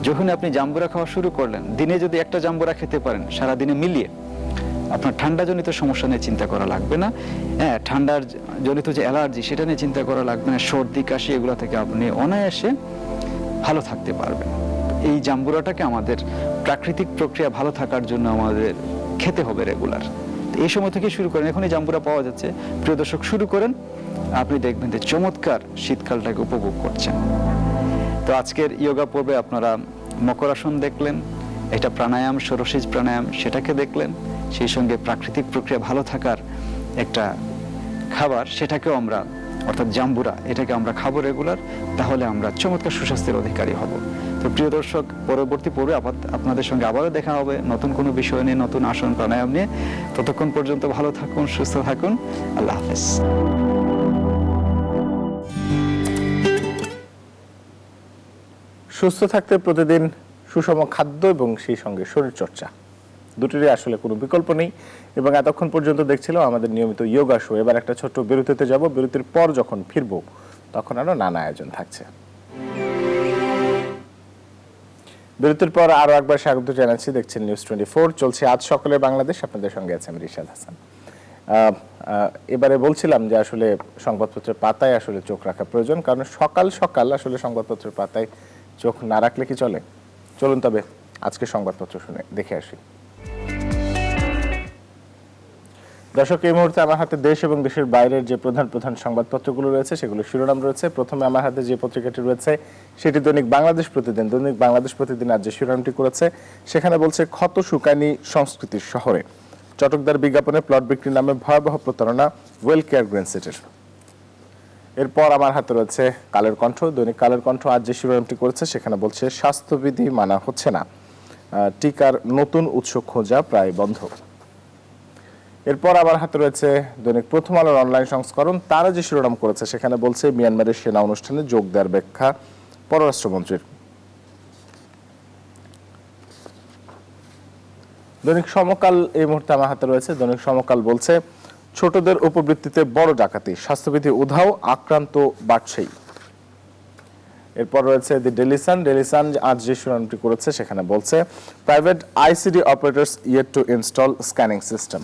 যখন আপনি জাম্বুরা খাওয়া শুরু করলেন, দিনে যদি একটা জাম্বুরা খেতে পারেন সারা দিনে মিলিয়ে, আপনার ঠান্ডাজনিত সমস্যা নিয়ে চিন্তা করা লাগবে না। হ্যাঁ, ঠান্ডার জনিত যে অ্যালার্জি সেটা নিয়ে চিন্তা করা লাগবে না। সর্দি কাশি এগুলো থেকে আপনি অনায়াসে ভালো থাকতে পারবেন। এই জাম্বুরাটাকে আমাদের প্রাকৃতিক প্রক্রিয়া ভালো থাকার জন্য আমাদের খেতে হবে রেগুলার। এই সময় থেকে শুরু করেন, এখনই জাম্বুরা পাওয়া যাচ্ছে। প্রিয় দর্শক, শুরু করেন, আপনি দেখবেন যে চমৎকার শীতকালটাকে উপভোগ করছেন। তো আজকের যোগা পর্বে আপনারা মকরাসন দেখলেন, এটা প্রাণায়াম, ষোড়শীজ প্রাণায়াম, সেটাকে দেখলেন। সেই সঙ্গে প্রাকৃতিক প্রক্রিয়া ভালো থাকার একটা খাবার, সেটাকেও আমরা, অর্থাৎ জাম্বুরা, এটাকে আমরা খাবো রেগুলার, তাহলে আমরা চমৎকার সুস্বাস্থ্যের অধিকারী হব। তো প্রিয় দর্শক, পরবর্তী পর্বে আপনাদের সঙ্গে আবারও দেখা হবে নতুন কোনো বিষয় নিয়ে, নতুন আসন প্রাণায়াম নিয়ে। ততক্ষণ পর্যন্ত ভালো থাকুন, সুস্থ থাকুন। আল্লাহ হাফেজ। সুস্থ থাকতে প্রতিদিন সুষম খাদ্য এবং সেই সঙ্গে শরীরচর্চা, দুটিরই আসলে কোনো বিকল্প নেই। এবং এতক্ষণ পর্যন্ত দেখছিলাম আমাদের নিয়মিত যোগা শো। এবার একটা ছোট্ট বিরতিতে যাব। বিরতির পর যখন ফিরবো তখন আরো নানা আয়োজন থাকছে। বিরতির পর আরো একবার স্বাগত জানাচ্ছি। দেখছেন নিউজ 24, চলছে আজ সকালে বাংলাদেশ। আপনাদের সঙ্গে আছে আমি রিশাদ হাসান। এবারে বলছিলাম যে আসলে সংবাদপত্রের পাতায় আসলে চোখ রাখা প্রয়োজন, কারণ সকাল সকাল আসলে সংবাদপত্রের পাতায় চোখ না রাখলে কি চলে? চলুন তবে আজকে সংবাদপত্র শুনে দেখে আসি। দর্শক, এই মুহূর্তে আমার হাতে দেশ এবং দেশের বাইরের যে প্রধান প্রধান সংবাদপত্রগুলো রয়েছে সেগুলো শিরোনাম রয়েছে। প্রথমে আমার হাতে যে পত্রিকাটি রয়েছে সেটি দৈনিক বাংলাদেশ প্রতিদিন। দৈনিক বাংলাদেশ প্রতিদিন আজ যে শিরোনামটি করেছে সেখানে বলছে, ক্ষত শুকায়নি সংস্কৃতির শহরে, চটকদার বিজ্ঞাপনে প্লট বিক্রির নামে ভয়াবহ প্রতারণা ওয়েল কেয়ার গ্রিন সিটির। এরপর আমার হাতে রয়েছে কালের কণ্ঠ। দৈনিক কালের কণ্ঠ আজ যে শিরোনামটি করেছে সেখানে বলছে, স্বাস্থ্যবিধি মানা হচ্ছে না, টিকার নতুন উৎস খোঁজা প্রায় বন্ধ। এরপর আমার হাতে রয়েছে দৈনিক প্রথম আলোর অনলাইন সংস্করণ। তারা যে শিরোনাম করেছে সেখানে বলছে, মিয়ানমারের সেনা অনুষ্ঠানে যোগ দেওয়ার ব্যাখ্যা পররাষ্ট্রমন্ত্রীর। দৈনিক সমকাল এই মুহূর্তে আমার হাতে রয়েছে। দৈনিক সমকাল বলছে, ছোটদের উপবৃত্তিতে বড় ডাকাতি, স্বাস্থ্যবিধি উধাও, আক্রান্ত বাড়ছেই। এরপর রয়েছে দি ডেইলি সান। ডেইলি সান আজ যে শিরোনামটি করেছে সেখানে বলছে, private ICD operators yet two install scanning system.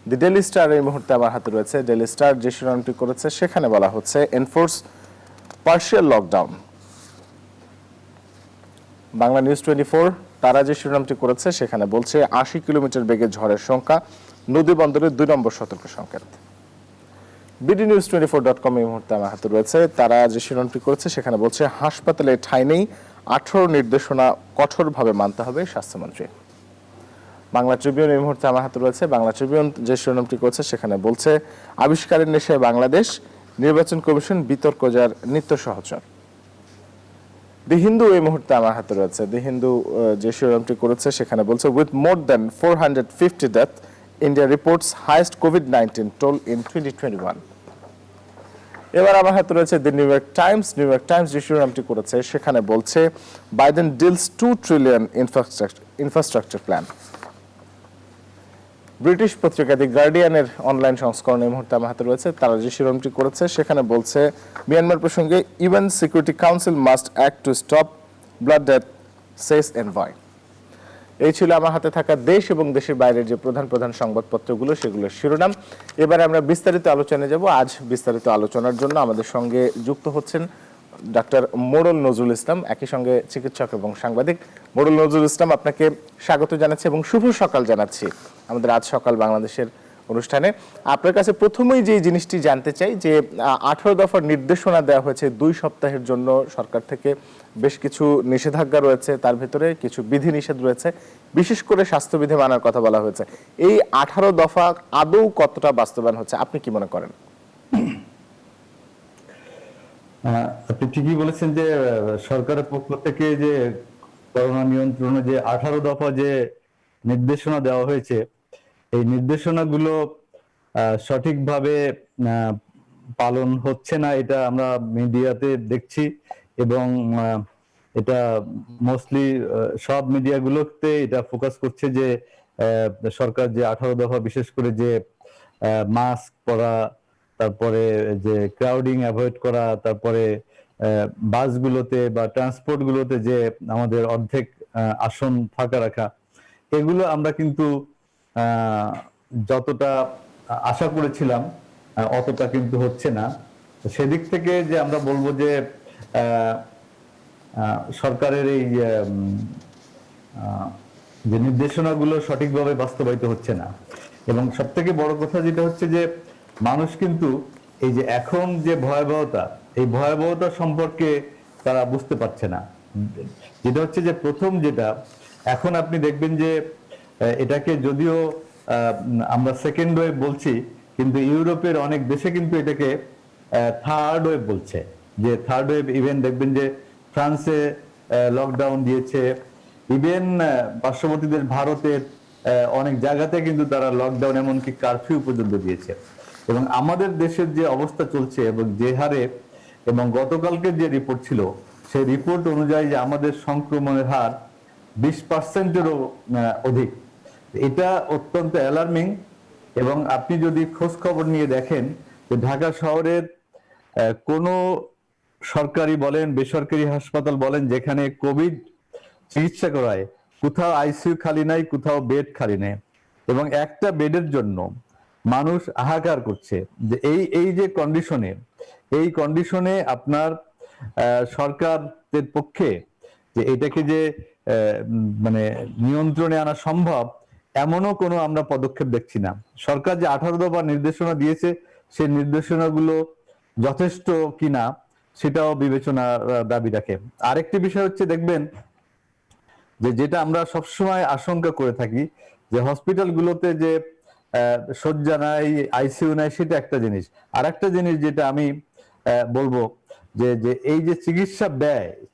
দি ডেইলি স্টার এই মুহূর্তে আমার হাতে রয়েছে। ডেইলি স্টার যে শিরোনামটি করেছে সেখানে বলা হচ্ছে, enforce partial lockdown. Bangla news 24 তারা যে শিরোনামটি করেছে সেখানে বলছে, 80 কিলোমিটার বেগে ঝড়ের সংখ্যা, নদী বন্দরে 2 নম্বর সতর্ক সংকেত। bdnews24.com এই মুহূর্তে আমার হাতে রয়েছে। তারা যে শিরোনামটি করেছে সেখানে বলছে, হাসপাতালে ঠাঁই নেই, 18 নির্দেশনা কঠোরভাবে মানতে হবে স্বাস্থ্যমন্ত্রী। বাংলা ট্রিবিউন এই মুহূর্তে আমার হাতে রয়েছে। বাংলা ট্রিবিউন যে শিরোনামটি করেছে সেখানে বলছে, আবিষ্কারের নেশায় বাংলাদেশ, নির্বাচন কমিশন বিতর্ক যার নিত্য সহচর। দি হিন্দু এই মুহূর্তে আমার হাতে রয়েছে। দি হিন্দু যে শিরোনামটি করেছে সেখানে বলছে, with more than 450 death, India reports highest COVID-19 toll in 2021। এবার আমার হাতে রয়েছে দি new York Times. New York Times যে শিরোনামটি করেছে সেখানে বলছে, Biden deals $2 trillion infrastructure plan. British পত্রিকা দি গার্ডিয়ানের অনলাইন সংস্করণ এই মুহূর্তে আমার হাতে রয়েছে। তারা যে শিরোনামটি করেছে সেখানে বলছে, মিয়ানমার প্রসঙ্গে UN security council must act to stop blood death, says envoy. এই ছিল আমার হাতে থাকা দেশ এবং দেশের বাইরের যে প্রধান প্রধান সংবাদপত্রগুলো সেগুলোর শিরোনাম। এবারে আমরা বিস্তারিত আলোচনায় যাব। আজ বিস্তারিত আলোচনার জন্য আমাদের সঙ্গে যুক্ত হচ্ছেন ডাক্তার মোড়ল নজরুল ইসলাম, একই সঙ্গে চিকিৎসক এবং সাংবাদিক। মোড়ল নজরুল ইসলাম, আপনাকে স্বাগত জানাচ্ছি এবং শুভ সকাল জানাচ্ছি আমাদের আজ সকাল বাংলাদেশের অনুষ্ঠানে। আপনার কাছে প্রথমেই যে জিনিসটি জানতে চাই যে 18 দফার নির্দেশনা দেওয়া হয়েছে 2 সপ্তাহের জন্য সরকার থেকে। বেশ কিছু নিষেধাজ্ঞা রয়েছে, তার ভিতরে কিছু বিধিনিষেধ রয়েছে, বিশেষ করে স্বাস্থ্যবিধি মানার কথা বলা হয়েছে। এই 18 দফা আদৌ কতটা বাস্তবায়ন হচ্ছে আপনি কি মনে করেন? আপনি ঠিকই বলেছেন যে সরকারের পক্ষ থেকে যে করোনা নিয়ন্ত্রণে যে 18 দফা যে নির্দেশনা দেওয়া হয়েছে, এই নির্দেশনাগুলো সঠিকভাবে পালন হচ্ছে না, এটা আমরা মিডিয়াতে দেখছি। এবং এটা মোস্টলি সব মিডিয়াগুলোতে এটা ফোকাস করছে যে সরকার যে 18 দফা, বিশেষ করে যে মাস্ক পরা, তারপরে যে ক্রাউডিং অ্যাভয়েড করা, তারপরে বাসগুলোতে বা ট্রান্সপোর্টগুলোতে যে আমাদের অর্ধেক আসন ফাঁকা রাখা, এগুলো আমরা কিন্তু যতটা আশা করেছিলাম অতটা কিন্তু হচ্ছে না। সেদিক থেকে যে আমরা বলবো যে সরকারের এই যে নির্দেশনাগুলো সঠিকভাবে বাস্তবায়িত হচ্ছে না। এবং সব থেকে বড় কথা যেটা হচ্ছে যে মানুষ কিন্তু এই যে এখন যে ভয়াবহতা, এই ভয়াবহতা সম্পর্কে তারা বুঝতে পারছে না। যেটা হচ্ছে যে প্রথম যেটা, এখন আপনি দেখবেন যে এটাকে যদিও আমরা সেকেন্ড ওয়েভ বলছি, কিন্তু ইউরোপের অনেক দেশে কিন্তু এটাকে থার্ড ওয়েভ বলছে। যে থার্ড ওয়েভ, ইভেন দেখবেন যে ফ্রান্সে লকডাউন দিয়েছে, ইভেন পার্শ্ববর্তীদের ভারতের অনেক জায়গাতে কিন্তু তারা লকডাউন, এমনকি কারফিউ পর্যন্ত দিয়েছে। এবং আমাদের দেশের যে অবস্থা চলছে এবং যে হারে, এবং গতকালকের যে রিপোর্ট ছিল সেই রিপোর্ট অনুযায়ী যে আমাদের সংক্রমণের হার 20%-এরও অধিক, এটা অত্যন্ত অ্যালার্মিং। এবং আপনি যদি খোঁজ খবর নিয়ে দেখেন যে ঢাকা শহরের কোনো সরকারি বলেন বেসরকারি হাসপাতাল বলেন, যেখানে কোভিড চিকিৎসা করায়, কোথাও আইসিইউ খালি নাই, কোথাও বেড খালি নেই। এবং একটা বেডের জন্য মানুষ হাহাকার করছে। যে এই যে কন্ডিশনে, এই কন্ডিশনে আপনার সরকারের পক্ষে যে এটাকে যে মানে নিয়ন্ত্রণে আনা সম্ভব, এমনও কোনো আমরা পদক্ষেপ দেখছি না। সরকার যে 18 দফা নির্দেশনা দিয়েছে, সেই নির্দেশনাগুলো যথেষ্ট কিনা সেটাও বিবেচনা দাবি রাখে। আরেকটি বিষয় হচ্ছে, দেখবেন যে যেটা আমরা সবসময় আশঙ্কা করে থাকি, যে হসপিটালগুলোতে যে শয্যা নাই, আইসিইউ নাই, সেটা একটা জিনিস। আর একটা জিনিস যেটা আমি বলবো, যে এই যে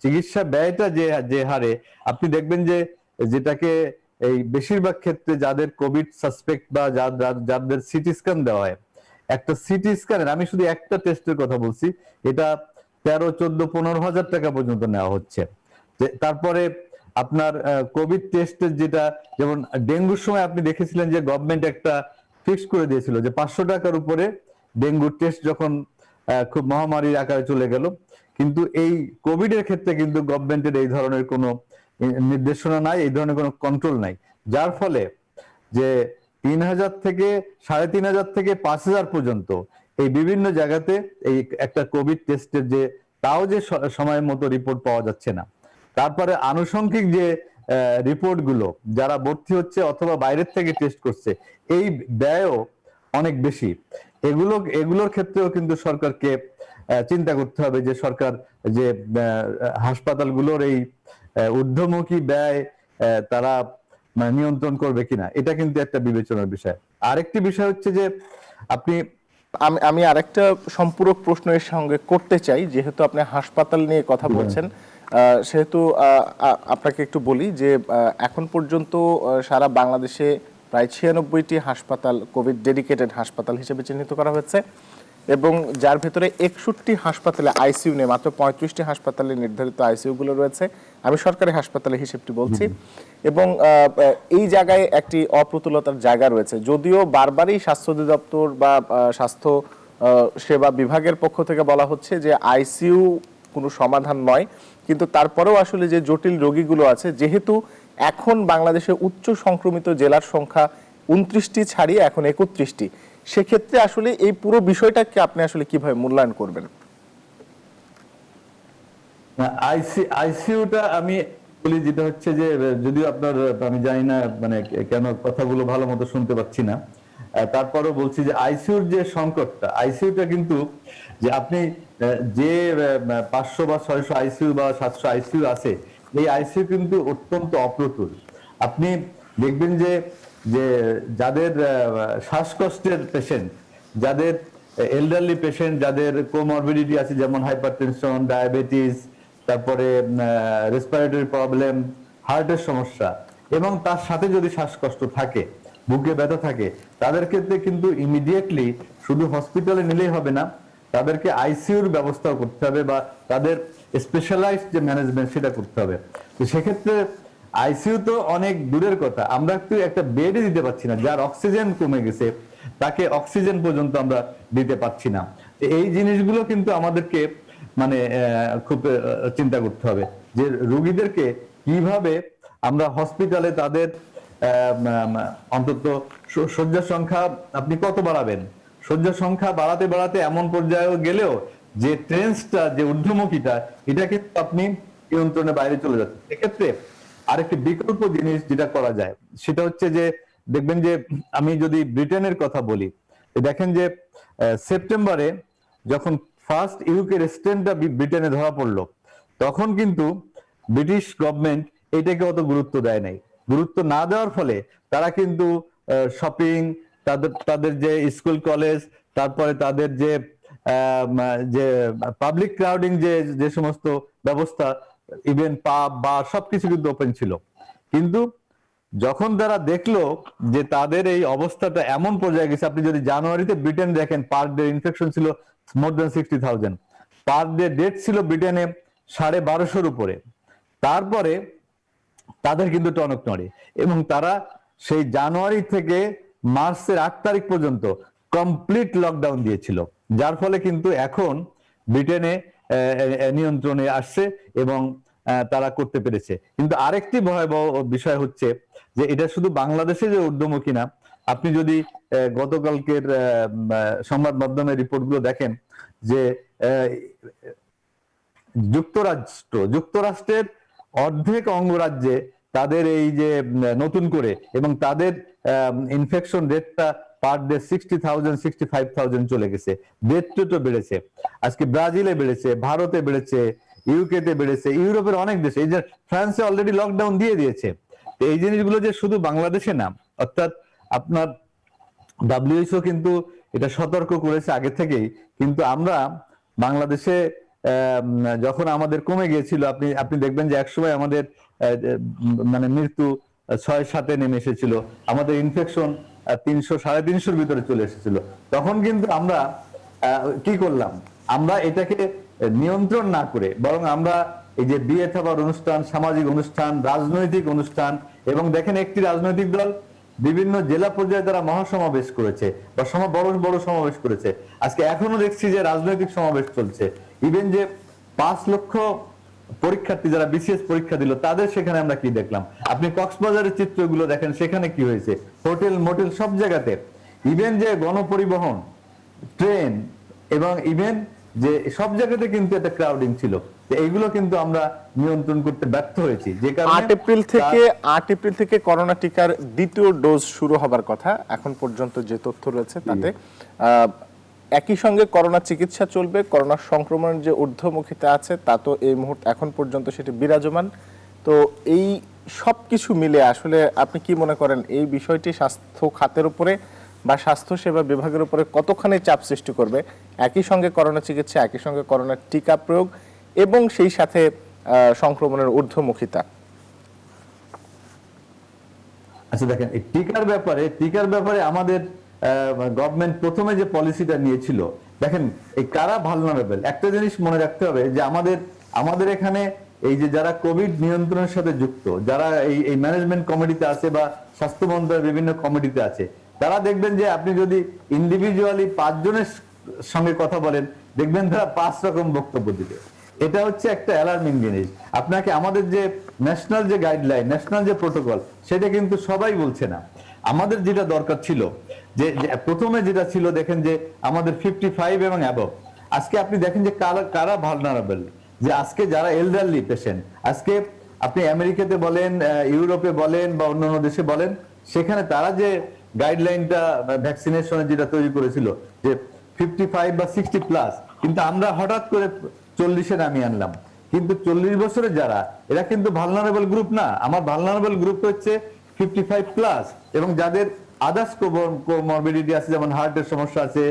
চিকিৎসা ব্যয়টা যে হারে, আপনি দেখবেন যে যেটাকে এই বেশিরভাগ ক্ষেত্রে যাদের কোভিড সাসপেক্ট বা যাদের সিটি স্ক্যান দেওয়া হয়, একটা সিটি স্ক্যানের, আমি শুধু একটা টেস্টের কথা বলছি, এটা 13, 14, 15 হাজার টাকা পর্যন্ত নেওয়া হচ্ছে। তারপরে আপনার কোভিড টেস্টের যেটা, যেমন ডেঙ্গুর সময় আপনি দেখেছিলেন যে গভর্নমেন্ট একটা ফিক্স করে দিয়েছিল যে 500 টাকার উপরে ডেঙ্গুর টেস্ট যখন খুব মহামারীর আকারে চলে গেল। কিন্তু এই কোভিড এর ক্ষেত্রে কিন্তু গভর্নমেন্টের এই ধরনের কোনো নির্দেশনা নাই, এই ধরনের কোনো কন্ট্রোল নাই, যার ফলে যে 3000 থেকে 3500 থেকে 5000 পর্যন্ত এই বিভিন্ন জায়গাতে এই একটা কোভিড টেস্টের যে তাও যে সময় মতো রিপোর্ট পাওয়া যাচ্ছে না। তারপরে আনুষঙ্গিক যে রিপোর্ট গুলো, যারা ভর্তি হচ্ছে অথবা বাইরের থেকে টেস্ট করছে, এই ব্যয়ও অনেক বেশি। এগুলোর ক্ষেত্রেও কিন্তু সরকারকে চিন্তা করতে হবে যে সরকার যে হাসপাতালগুলোর এই ঊর্ধ্বমুখী ব্যয় তারা নিয়ন্ত্রণ করবে কিনা, এটা কিন্তু একটা বিবেচনার বিষয়। আরেকটি বিষয় হচ্ছে যে আমি আরেকটা সম্পূরক প্রশ্ন এর সঙ্গে করতে চাই, যেহেতু আপনি হাসপাতাল নিয়ে কথা বলছেন। সেহেতু আপনাকে একটু বলি যে এখন পর্যন্ত সারা বাংলাদেশে প্রায় 96টি হাসপাতাল কোভিড ডেডিকেটেড হাসপাতাল হিসেবে চিহ্নিত করা হয়েছে এবং যার ভেতরে 61টি হাসপাতালে আইসিইউ নেই, মাত্র 35টি হাসপাতালে নির্ধারিত আইসিইউগুলো রয়েছে। আমি সরকারি হাসপাতালের হিসেবটি বলছি। এবং এই জায়গায় একটি অপ্রতুলতার জায়গা রয়েছে, যদিও বারবারই স্বাস্থ্য অধিদপ্তর বা স্বাস্থ্য সেবা বিভাগের পক্ষ থেকে বলা হচ্ছে যে আইসিইউ কোনো সমাধান নয়, কিন্তু তারপরেও আসলে যে জটিল রোগীগুলো আছে, যেহেতু এখন বাংলাদেশে উচ্চ সংক্রমিত জেলার সংখ্যা 29টি ছাড়িয়ে এখন 31টি, সেক্ষেত্রে আসলে এই পুরো বিষয়টাকে আপনি আসলে কিভাবে মূল্যায়ন করবেন? আইসিইউটা আমি বলি যেটা হচ্ছে যে, যদিও আপনার আমি জানি না মানে কেন কথাগুলো ভালো মতো শুনতে পাচ্ছি না, তারপরও বলছি যে আইসিইউর যে সংকটটা, আইসিইউটা কিন্তু যে আপনি যে 500 বা 600 আইসিইউ বা 700 আইসিইউ আছে, এই আইসিইউ কিন্তু অত্যন্ত অপ্রতুল। আপনি দেখবেন যে যে যাদের শ্বাসকষ্টের পেশেন্ট, যাদের এল্ডারলি পেশেন্ট, যাদের কোমরবিডিটি আছে যেমন হাইপারটেনশন, ডায়াবেটিস, তারপরে রেসপিরেটরি প্রবলেম, হার্টের সমস্যা, এবং তার সাথে যদি শ্বাসকষ্ট থাকে, বুকে ব্যথা থাকে, তাদের ক্ষেত্রে কিন্তু ইমিডিয়েটলি শুধু হসপিটালে নিলেই হবে না, তাদেরকে আইসিইউর ব্যবস্থা করতে হবে বা তাদের স্পেশালাইজড যে ম্যানেজমেন্ট সেটা করতে হবে। তো সেক্ষেত্রে আইসিইউ তো অনেক দূরের কথা, আমরা একটু একটা বেডে দিতে পারছি না, যার অক্সিজেন কমে গেছে তাকে অক্সিজেন পর্যন্ত আমরা দিতে পারছি না। এই জিনিসগুলো কিন্তু আমাদেরকে মানে খুব চিন্তা করতে হবে যে রোগীদেরকে কিভাবে আমরা হসপিটালে তাদের অন্তত শয্যা সংখ্যা আপনি কত বাড়াবেন, শয্যা সংখ্যা বাড়াতে বাড়াতে এমন পর্যায়ে গেলেও যে ট্রেন্সটা, যে ঊর্ধ্বমুখীটা, এটা কিন্তু আপনি নিয়ন্ত্রণের বাইরে চলে যাচ্ছে। এক্ষেত্রে আরেকটি বিকল্প জিনিস যেটা করা যায় সেটা হচ্ছে যে, দেখবেন যে আমি যদি ব্রিটেনের কথা বলি, দেখেন যে সেপ্টেম্বরে যখন ফার্স্ট ইউকে স্ট্রেনটা ব্রিটেনে ধরা পড়লো, তখন কিন্তু ব্রিটিশ গভর্নমেন্ট এটাকে অত গুরুত্ব দেয় নাই। গুরুত্ব না দেওয়ার ফলে তারা কিন্তু শপিং, তাদের যে স্কুল কলেজ, তারপরে তাদের যে যে পাবলিক ক্রাউডিং, যে সমস্ত ব্যবস্থা, ইভেন পাব বা সবকিছু কিন্তু ওপেন ছিল। কিন্তু যখন তারা দেখলো যে তাদের এই অবস্থাটা এমন পর্যায়ে গেছে, আপনি যদি জানুয়ারিতে ব্রিটেন দেখেন, পার ডে ইনফেকশন ছিল মোর দেন 60,000, পার ডে ডেথ ছিল ব্রিটেনে 1250-র উপরে। তারপরে তাদের কিন্তু টনক নড়ে এবং তারা সেই জানুয়ারি থেকে মার্চের 8 তারিখ পর্যন্ত কমপ্লিট লকডাউন দিয়েছিল, যার ফলে কিন্তু এখন ব্রিটেনে নিয়ন্ত্রণে আসছে এবং তারা করতে পেরেছে। কিন্তু আরেকটি ভয়াবহ বিষয় হচ্ছে যে এটা শুধু বাংলাদেশে যে ঊর্ধ্বমুখী না, আপনি যদি গতকালকের সংবাদ মাধ্যমের রিপোর্টগুলো দেখেন যে যুক্তরাষ্ট্রের অর্ধেক অঙ্গরাজ্যে তাদের এই যে নতুন করে এবং তাদের ইনফেকশন রেটটা পার ডে 60,000 65,000 চলে গেছে, ডেথ রেটও বেড়েছে। আজকে ব্রাজিলে বেড়েছে, ভারতে বেড়েছে, ইউকেতে বেড়েছে, ইউরোপের অনেক দেশে, এই যে ফ্রান্সে অলরেডি লকডাউন দিয়ে দিয়েছে। এই জিনিসগুলো যে শুধু বাংলাদেশে না, অর্থাৎ আপনার WHO কিন্তু এটা সতর্ক করেছে আগে থেকেই, কিন্তু আমরা বাংলাদেশে যখন আমাদের কমে গিয়েছিল, আপনি দেখবেন যে একসময় আমাদের মানে মৃত্যু 6-7-এ নেমে এসেছিল, আমাদের ইনফেকশন 300-350-র ভিতরে চলে এসেছিল। তখন কিন্তু আমরা কি করলাম, আমরা এটাকে নিয়ন্ত্রণ না করে বরং আমরা এই যে বিয়ে থাবার অনুষ্ঠান, সামাজিক অনুষ্ঠান, রাজনৈতিক অনুষ্ঠান, এবং দেখেন একটি রাজনৈতিক দল বিভিন্ন জেলা পর্যায়ে তারা মহাসমাবেশ করেছে বা বড় বড় সমাবেশ করেছে। আজকে এখনো দেখছি যে রাজনৈতিক সমাবেশ চলছে। ইভেন যে 5 লক্ষ পরীক্ষার্থী যারা বিসিএস পরীক্ষা দিল, তাদের সেখানে আমরা কি দেখলাম, আপনি কক্সবাজারের চিত্রগুলো দেখেন, সেখানে কি হয়েছে, হোটেল মোটেল সব জায়গাতে, ইভেন যে গণপরিবহন, ট্রেন, এবং ইভেন যে সব জায়গাতে কিন্তু একটা ক্রাউডিং ছিল। এইগুলো কিন্তু আমরা নিয়ন্ত্রণ করতে ব্যর্থ হয়েছি, যে কারণে 8 এপ্রিল থেকে করোনা টিকার দ্বিতীয় ডোজ শুরু হবার কথা এখন পর্যন্ত যে তথ্য রয়েছে তাতে। একই সঙ্গে করোনা চিকিৎসা চলবে, করোনা সংক্রমণের যে ঊর্ধ্বমুখিতা আছে তা তো এই মুহূর্তে এখন পর্যন্ত সেটি বিরাজমান। তো এই সব কিছু মিলে আসলে আপনি কি মনে করেন এই বিষয়টি স্বাস্থ্য খাতের উপরে বা স্বাস্থ্য সেবা বিভাগের উপরে কতখানি চাপ সৃষ্টি করবে? একই সঙ্গে করোনা চিকিৎসা, একই সঙ্গে করোনার টিকা প্রয়োগ এবং সেই সাথে সংক্রমণের ঊর্ধ্বমুখিতা? আচ্ছা দেখেন, এই টিকার ব্যাপারে আমাদের গভর্নমেন্ট প্রথমে যে পলিসিটা নিয়েছিল, দেখেন এই কারা ভালনারেবল, একটা জিনিস মনে রাখতে হবে যে আমাদের এখানে এই যে যারা কোভিড নিয়ন্ত্রণের সাথে যুক্ত, যারা এই ম্যানেজমেন্ট কমিটিতে আছে বা স্বাস্থ্য মন্ত্রণালয়ের বিভিন্ন কমিটিতে আছে, তারা দেখবেন যে আপনি যদি ইন্ডিভিজুয়ালি 5 জনের সঙ্গে কথা বলেন, দেখবেন তারা 5 রকম বক্তব্য দিবে। এটা হচ্ছে একটা অ্যালার্মিং জিনিস। আপনাকে আমাদের যে ন্যাশনাল যে গাইডলাইন, ন্যাশনাল যে প্রোটোকল, সেটা কিন্তু সবাই বলছে না। আমাদের যেটা দরকার ছিল, যে প্রথমে যেটা ছিল, দেখেন যে আমাদের 55 এবং অ্যাবভ, আজকে আপনি দেখেন যে কারা ভালনারেবল, যে আজকে যারা এলডারলি পেশেন্ট, আজকে আপনি আমেরিকাতে বলেন, ইউরোপে বলেন বা অন্যান্য দেশে বলেন, সেখানে তারা যে গাইডলাইনটা ভ্যাকসিনেশনের যেটা তৈরি করেছিল যে 55 বা 60 প্লাস, কিন্তু আমরা হঠাৎ করে 40-এ নামিয়ে আনলাম। কিন্তু 40 বছরের যারা, এরা কিন্তু ভালনারেবল গ্রুপ না। আমার ভালনারেবল গ্রুপ হচ্ছে 55 প্লাস এবং যাদের আদার্স কোমরবিডিটি আছে, যেমন হার্টের সমস্যা আছে,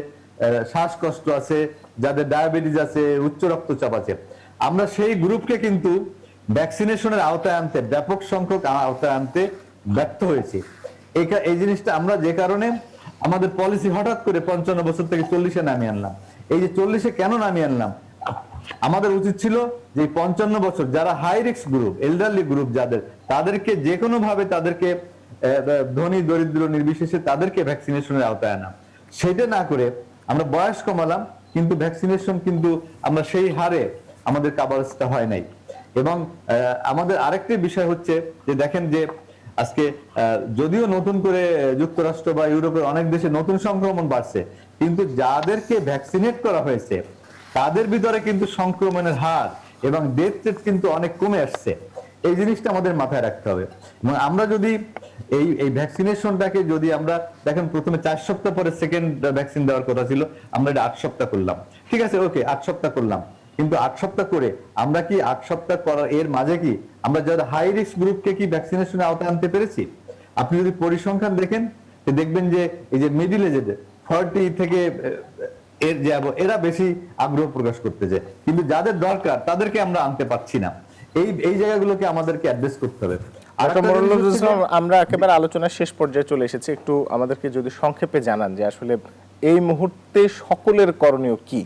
শ্বাসকষ্ট আছে, যাদের ডায়াবেটিস আছে, উচ্চ রক্তচাপ আছে। আমরা সেই গ্রুপকে কিন্তু ভ্যাকসিনেশনের আওতায় আনতে, ব্যাপক সংখ্যক আওতায় আনতে ব্যর্থ হয়েছি। এই জিনিসটা আমরা যে কারণে আমাদের পলিসি হঠাৎ করে 55 বছর থেকে 40-এ নামিয়ে আনলাম। এই যে 40-এ কেন নামিয়ে আনলাম, আমাদের উচিত ছিল যে 55 বছর যারা high risk group, elderly group যাদের, তাদেরকে যে কোনো ভাবে তাদেরকে ধনী দরিদ্র নির্বিশেষে তাদেরকে ভ্যাকসিনেশনের আওতায় আনা। সেটা না করে আমরা বয়স কমালাম, কিন্তু ভ্যাকসিনেশন কিন্তু আমরা সেই হারে আমাদের কাভারেজটা হয় নাই। এবং আমাদের আরেকটি বিষয় হচ্ছে যে দেখেন যে আজকে যদিও নতুন করে যুক্তরাষ্ট্র বা ইউরোপের অনেক দেশে নতুন সংক্রমণ বাড়ছে, কিন্তু যাদেরকে ভ্যাকসিনেট করা হয়েছে তাদের ভিতরে কিন্তু সংক্রমণের হার এবং ডেথ রেট কিন্তু অনেক কমে আসছে। এই জিনিসটা আমাদের মাথায় রাখতে হবে। এবং আমরা যদি এই ভ্যাকসিনেশনটাকে যদি আমরা দেখেন, প্রথমে 4 সপ্তাহ পরে সেকেন্ড ভ্যাকসিন দেওয়ার কথা ছিল, আমরা এটা 8 সপ্তাহ করলাম। ঠিক আছে, ওকে 8 সপ্তাহ করলাম, কিন্তু 8 সপ্তাহ করে আমরা কি 8 সপ্তাহ করার এর মাঝে কি আমরা যারা হাই রিস্ক গ্রুপকে কি ভ্যাকসিনেশনের আওতায় আনতে পেরেছি? আপনি যদি পরিসংখ্যান দেখেন, দেখবেন যে এই যে মিডিল এজের 40 থেকে এরা বেশি আগ্রহ প্রকাশ করতেছে, কিন্তু যাদের দরকার তাদেরকে আমরা আনতে পারছি না। এই জায়গাগুলোকে আমাদেরকে অ্যাড্রেস করতে হবে। আমরা একেবারে আলোচনার শেষ পর্যায়ে চলে এসেছি, একটু আমাদেরকে যদি সংক্ষেপে জানান যে আসলে এই মুহূর্তে সকলের করণীয় কি?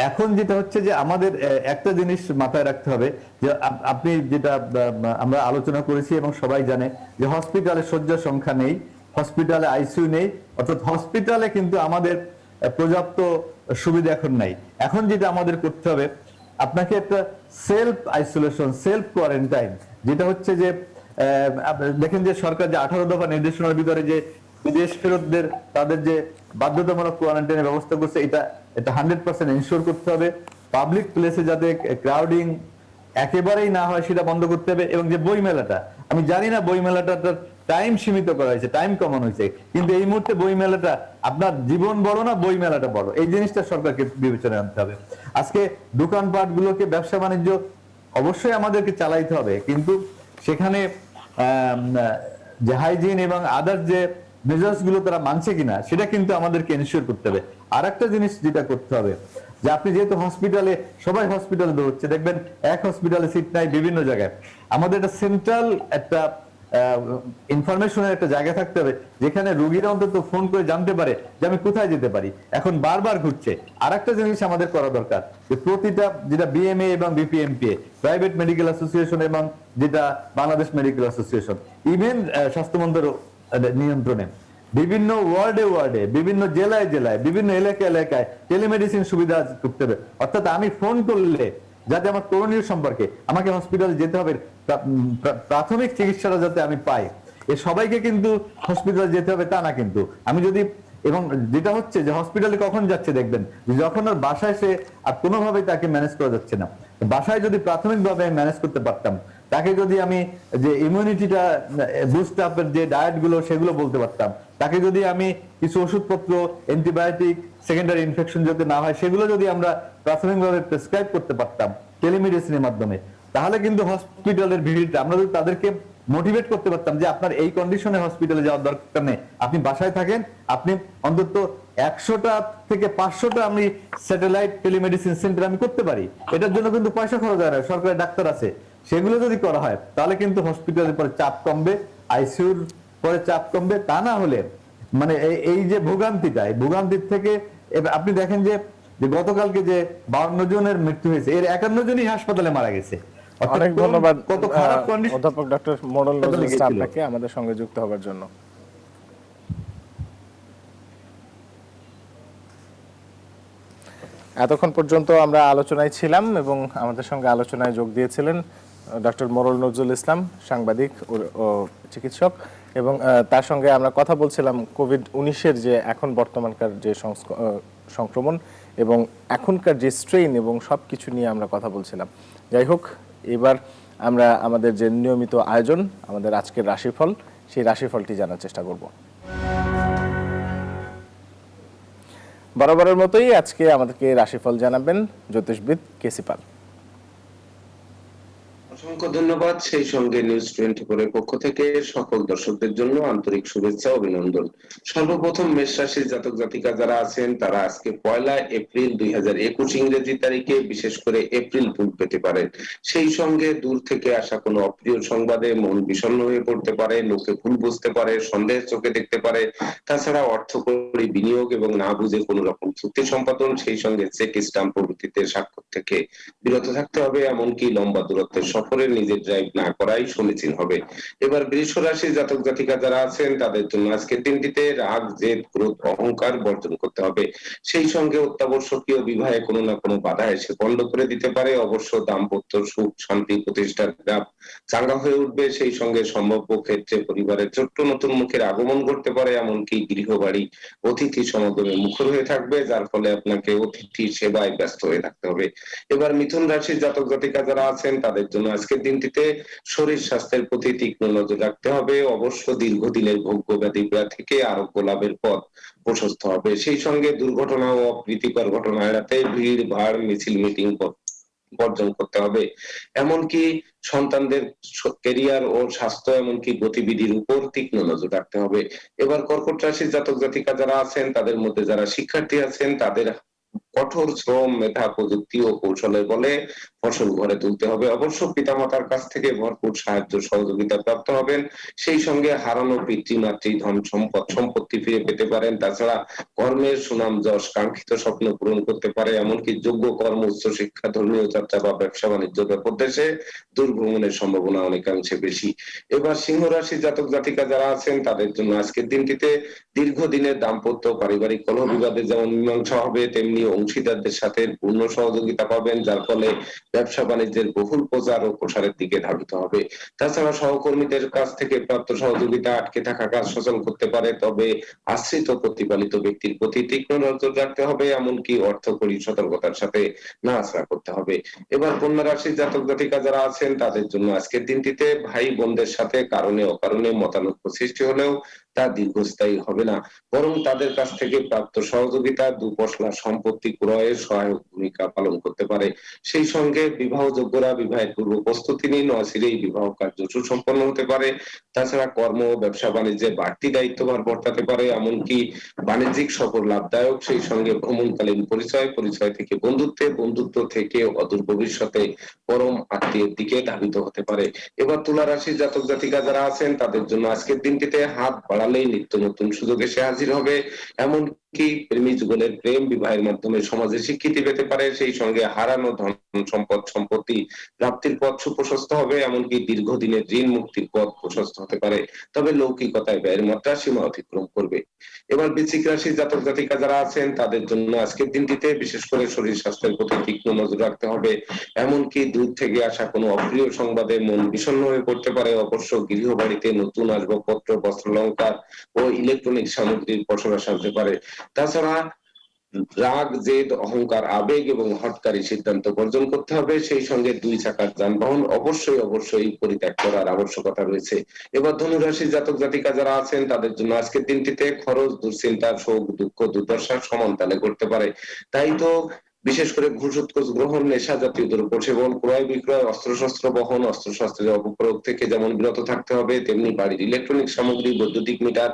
এখন যেটা হচ্ছে যে আমাদের একটা জিনিস মাথায় রাখতে হবে, যে আপনি যেটা আমরা আলোচনা করেছি এবং সবাই জানে যে হসপিটালে শয্যা সংখ্যা নেই, হসপিটালে আইসিইউ নেই, অর্থাৎ হসপিটালে কিন্তু আমাদের পর্যাপ্ত সুবিধা এখন নাই। এখন যেটা আমাদের করতে হবে, আপনাকে একটা সেলফ আইসোলেশন, সেলফ কোয়ারেন্টাইন, যেটা হচ্ছে যে দেখেন যে সরকার যে 18 দফা নির্দেশনার ভিতরে যে বিদেশ ফেরতদের তাদের যে বাধ্যতামূলক কোয়ারেন্টাইনের ব্যবস্থা করছে, এটা 100% এনশিওর করতে হবে। পাবলিক প্লেসে যাতে ক্রাউডিং একেবারেই না হয় সেটা বন্ধ করতে হবে। এবং যে বই মেলাটা, আমি জানি না বই মেলাটার টাইম সীমিত করা হয়েছে, টাইম কমানো হয়েছে, কিন্তু এই মুহূর্তে বই মেলাটা আপনার জীবন বড় না বই মেলাটা বড়, এই জিনিসটা সরকারকে বিবেচনায় আনতে হবে। আজকে দোকানপাট গুলোকে ব্যবসা বাণিজ্য অবশ্যই আমাদেরকে চালাইতে হবে, কিন্তু সেখানে যে হাইজিন এবং আদার যে মেজার্স গুলো তারা মানছে কিনা সেটা কিন্তু আমাদেরকে এনশিওর করতে হবে। আর একটা জিনিস যেটা করতে হবে, যে আপনি যেহেতু হসপিটালে, সবাই হসপিটালে দৌড়চ্ছে, দেখবেন এক হসপিটালে সিট নাই বিভিন্ন জায়গায়। আমাদের একটা সেন্ট্রাল একটা ইনফরমেশনের একটা জায়গা থাকতে হবে, যেখানে রোগীরা অন্তত ফোন করে জানতে পারে যে আমি কোথায় যেতে পারি। এখন বারবার ঘুরছে। আর একটা জিনিস আমাদের করা দরকার, যে প্রতিটা যেটা বিএমএ এবং বিপিএমপিএ, প্রাইভেট মেডিকেল অ্যাসোসিয়েশন এবং যেটা বাংলাদেশ মেডিকেল অ্যাসোসিয়েশন, ইভেন স্বাস্থ্য মন্ত্রণালয়ের নিয়ন্ত্রণে বিভিন্ন ওয়ার্ডে, বিভিন্ন জেলায়, বিভিন্ন এলাকায় টেলিমেডিসিন সুবিধা করতে হবে। অর্থাৎ আমি ফোন করলে যাতে আমার করণীয় সম্পর্কে, আমাকে হসপিটালে যেতে হবে, প্রাথমিক চিকিৎসাটা যাতে আমি পাই। সবাইকে কিন্তু হসপিটালে যেতে হবে তা না, কিন্তু আমি যদি, এবং যেটা হচ্ছে যে হসপিটালে কখন যাচ্ছে দেখবেন যখন আর বাসায় সে আর কোনোভাবেই তাকে ম্যানেজ করা যাচ্ছে না। বাসায় যদি প্রাথমিকভাবে ম্যানেজ করতে পারতাম, তাকে যদি আমি যে ইমিউনিটিটা বুস্ট আপের যে ডায়েট গুলো সেগুলো বলতে পারতাম, তাকে যদি আমি কিছু ওষুধপত্র, অ্যান্টিবায়োটিক, সেকেন্ডারি ইনফেকশন যাতে না হয় সেগুলো যদি আমরা প্রাথমিকভাবে প্রেসক্রাইব করতে পারতাম টেলিমেডিসিনের মাধ্যমে, তাহলে কিন্তু হসপিটালের ভিড়টা আমরা যদি তাদেরকে মোটিভেট করতে পারতাম যে আপনার এই কন্ডিশনে হসপিটালে যাওয়ার দরকার নেই, আপনি বাসায় থাকেন, আপনি অন্তত 100টা থেকে 500টা আমি স্যাটেলাইট টেলিমেডিসিন সেন্টার আমি করতে পারি। এটার জন্য কিন্তু পয়সা খরচ হয় না, সরকারি ডাক্তার আছে, সেগুলো যদি করা হয় তাহলে কিন্তু হসপিটালের পরে চাপ কমবে, আইসিইউর পরে চাপ কমবে। তা না হলে মানে এই যে ভোগান্তিটা, এই ভোগান্তির থেকে আপনি দেখেন যে গতকালকে যে 52 জনের মৃত্যু হয়েছে, এর 51 জনই হাসপাতালে মারা গেছে। অনেক ধন্যবাদ কত খারাপ কন্ডিশন। অধ্যাপক ডক্টর মোড়ল নজরুল ইসলাম আপনাকে আমাদের সঙ্গে যুক্ত হওয়ার জন্য। এতক্ষণ পর্যন্ত আমরা আলোচনায় ছিলাম এবং আমাদের সঙ্গে আলোচনায় যোগ দিয়েছিলেন ডক্টর মোড়ল নজরুল ইসলাম, সাংবাদিক ও চিকিৎসক, এবং তার সঙ্গে আমরা কথা বলছিলাম কোভিড-19-এর যে এখন বর্তমানকার যে সংক্রমণ এবং এখনকার যে স্ট্রেইন এবং সব কিছু নিয়ে আমরা কথা বলছিলাম। যাই হোক, এবার আমরা আমাদের যে নিয়মিত আয়োজন, আমাদের আজকের রাশিফল, সেই রাশিফলটি জানার চেষ্টা করব। বরাবরের মতোই আজকে আমাদেরকে রাশিফল জানাবেন জ্যোতিষবিদ কেসি পাল। অসংখ্য ধন্যবাদ। সেই সঙ্গে নিউজ 24 এর পক্ষ থেকে সকল দর্শকদের জন্য আন্তরিক শুভেচ্ছা ও অভিনন্দন। সর্বপ্রথম মেষ রাশির জাতক জাতিকা যারা আছেন তারা আজকে 1 এপ্রিল 2021 ইংরেজি তারিখে বিশেষ করে এপ্রিল ফুল পেতে পারেন। সেই সঙ্গে দূর থেকে আসা কোনো অপ্রিয় সংবাদে মন বিষণ্ণ হয়ে পড়তে পারে, লোকে ভুল বুঝতে পারে, সন্দেহের চোখে দেখতে পারে। তাছাড়া অর্থকরী বিনিয়োগ এবং না বুঝে কোনো রকম চুক্তি সম্পাদন, সেই সঙ্গে চেক স্ট্যাম্প প্রভৃতিতে স্বাক্ষর থেকে বিরত থাকতে হবে। এমনকি লম্বা দূরত্বের সফরে নিজের ড্রাইভ না করাই সমীচীন হবে। এবার বৃষ রাশির জাতক জাতিকা যারা আছেন তাদের জন্য আজকের দিনটিতে রাগ, জেদ, ক্রোধ, অহংকার বর্জন করতে হবে। সেই সঙ্গে অত্যাবশ্যকীয় বিবাহে কোনো না কোনো বাধা এসে বন্ধ করে দিতে পারে। অবশ্য দাম্পত্য সুখ শান্তি প্রতিষ্ঠার গ্রাফ চাঙ্গা হয়ে উঠবে। সেই সঙ্গে সম্ভাব্য ক্ষেত্রে পরিবারের ছোট্ট নতুন মুখের আগমন ঘটতে পারে। এমনকি গৃহবাড়ি অতিথি সমাগমে মুখর হয়ে থাকবে, যার ফলে আপনাকে অতিথি সেবায় ব্যস্ত হয়ে থাকতে হবে। এবার মিথুন রাশির জাতক জাতিকা যারা আছেন তাদের জন্য আজকের দিনটিতে শরীর স্বাস্থ্যের প্রতি তীক্ষ্ণ নজর রাখতে হবে। অবশ্য দীর্ঘদিনের ভোগ্য ব্যাধি থেকে আরোগ্য লাভের পথ প্রশস্ত হবে। সেই সঙ্গে দুর্ঘটনা ও অপ্রীতিকর ঘটনা এড়াতে ভিড় ভাড় মিছিল মিটিং বর্জন করতে হবে। এমনকি সন্তানদের ক্যারিয়ার ও স্বাস্থ্য এমনকি গতিবিধির উপর তীক্ষ্ণ নজর রাখতে হবে। এবার কর্কট রাশির জাতক জাতিকা যারা আছেন তাদের মধ্যে যারা শিক্ষার্থী আছেন তাদের কঠোর শ্রম, মেধা, প্রযুক্তি ও কৌশলের বলে ফসল ঘরে তুলতে হবে। অবশ্য পিতামাতার কাছ থেকে ভরপুর সাহায্য সহযোগিতা প্রাপ্ত হবেন। সেই সঙ্গে হারানো পিতৃমাতৃ ধন সম্পদ সম্পত্তি ফিরে পেতে পারেন। তাছাড়া কর্মের সুনাম যশ কাঙ্ক্ষিত স্বপ্ন পূরণ করতে পারে। এমনকি যোগ্য কর্ম, উচ্চ শিক্ষা, ধর্মীয় যাত্রা বা ব্যবসা বাণিজ্য ব্যাপক দেশে দূরভ্রমণের সম্ভাবনা অনেকাংশে বেশি। এবার সিংহ রাশির জাতক জাতিকা যারা আছেন তাদের জন্য আজকের দিনটিতে দীর্ঘদিনের দাম্পত্য পারিবারিক কলহ বিবাদে যেমন মীমাংসা হবে, তেমনি অংশীদারদের সাথে পূর্ণ সহযোগিতা পাবেন, যার ফলে ব্যবসা বাণিজ্যের বহুল প্রচার ও প্রসারের দিকে ধাবিত হবে। তাছাড়া সহকর্মীদের কাছ থেকে প্রাপ্ত সহযোগিতা আটকে থাকা কাজ সচল করতে পারে। তবে আশ্রিত প্রতিপালিত ব্যক্তির প্রতি তীক্ষ্ণ নজর রাখতে হবে। এমনকি অর্থকরী সতর্কতার সাথে নাড়াচাড়া করতে হবে। এবার কন্যা রাশির জাতক জাতিকা যারা আছেন তাদের জন্য আজকের দিনটিতে ভাই বোনদের সাথে কারণে অকারণে মতানৈক্য সৃষ্টি হলেও তা দীর্ঘস্থায়ী হবে না, বরং তাদের কাছ থেকে প্রাপ্ত সহযোগিতা দুপশলা সম্পত্তি ক্রয়ে সহায়ক ভূমিকা পালন করতে পারে। সেই সঙ্গে বিবাহযোগ্যরা বিবাহের পূর্ব প্রস্তুতি নিন, অচিরেই বিবাহ কার্য সুসম্পন্ন হতে পারে। তাছাড়া কর্ম ও ব্যবসা বাণিজ্যে বাড়তি দায়িত্বভার বর্তাতে পারে। এমনকি বাণিজ্যিক সফর লাভদায়ক। সেই সঙ্গে ভ্রমণকালীন পরিচয়, পরিচয় থেকে বন্ধুত্বে, বন্ধুত্ব থেকে অদূর ভবিষ্যতে পরম আত্মীয়ের দিকে ধাবিত হতে পারে। এবার তুলা রাশির জাতক জাতিকা যারা আছেন তাদের জন্য আজকের দিনটিতে হাত বাড়ালেই নিত্য নতুন সুযোগ এসে হাজির হবে। এমনকি প্রেমী যুগলের প্রেম বিবাহের মাধ্যমে সমাজে স্বীকৃতি পেতে পারে। সেই সঙ্গে হারানো ধন সম্পদ সম্পত্তি প্রাপ্তির পথ সুপ্রশস্ত হবে। এমনকি দীর্ঘদিনের ঋণ মুক্তির পথ প্রশস্ত হতে পারে। তবে লৌকিকতায় ব্যয়ের মাত্রা সীমা অতিক্রম করবে। এবার বৃশ্চিক রাশির জাতক জাতিকা যারা আছেন তাদের জন্য আজকের দিনটিতে বিশেষ করে শরীর স্বাস্থ্যের প্রতি তীক্ষ্ণ নজর রাখতে হবে। এমনকি দূর থেকে আসা কোনো অপ্রিয় সংবাদে মন বিষণ্ণ হয়ে পড়তে পারে। অবশ্য গৃহবাড়িতে নতুন আসবাবপত্র, বস্ত্রালংকার ও ইলেকট্রনিক সামগ্রীর পসরা সাজতে পারে। তাছাড়া রাগ, জেদ, অহংকার, আবেগ এবং হঠকারী সিদ্ধান্ত বর্জন করতে হবে। সেই সঙ্গে দুই চাকার যানবাহন অবশ্যই পরিত্যাগ করার আবশ্যকতা রয়েছে। এবার ধনু রাশির জাতক জাতিকা যারা আছেন তাদের জন্য আজকের দিনটিতে খরচ, দুশ্চিন্তা, শোক, দুঃখ, দুর্দশা সমান তালে করতে পারে। তাই তো বিশেষ করে ঘুষ ঘুষ গ্রহণ, নেশা জাতীয় দ্রব্য সেবন, ক্রয় বিক্রয়, অস্ত্রশস্ত্র বহন, অস্ত্রশস্ত্রের অপপ্রয়োগ থেকে যেমন বিরত থাকতে হবে, তেমনি বাড়ির ইলেকট্রনিক সামগ্রী, বৈদ্যুতিক মিটার,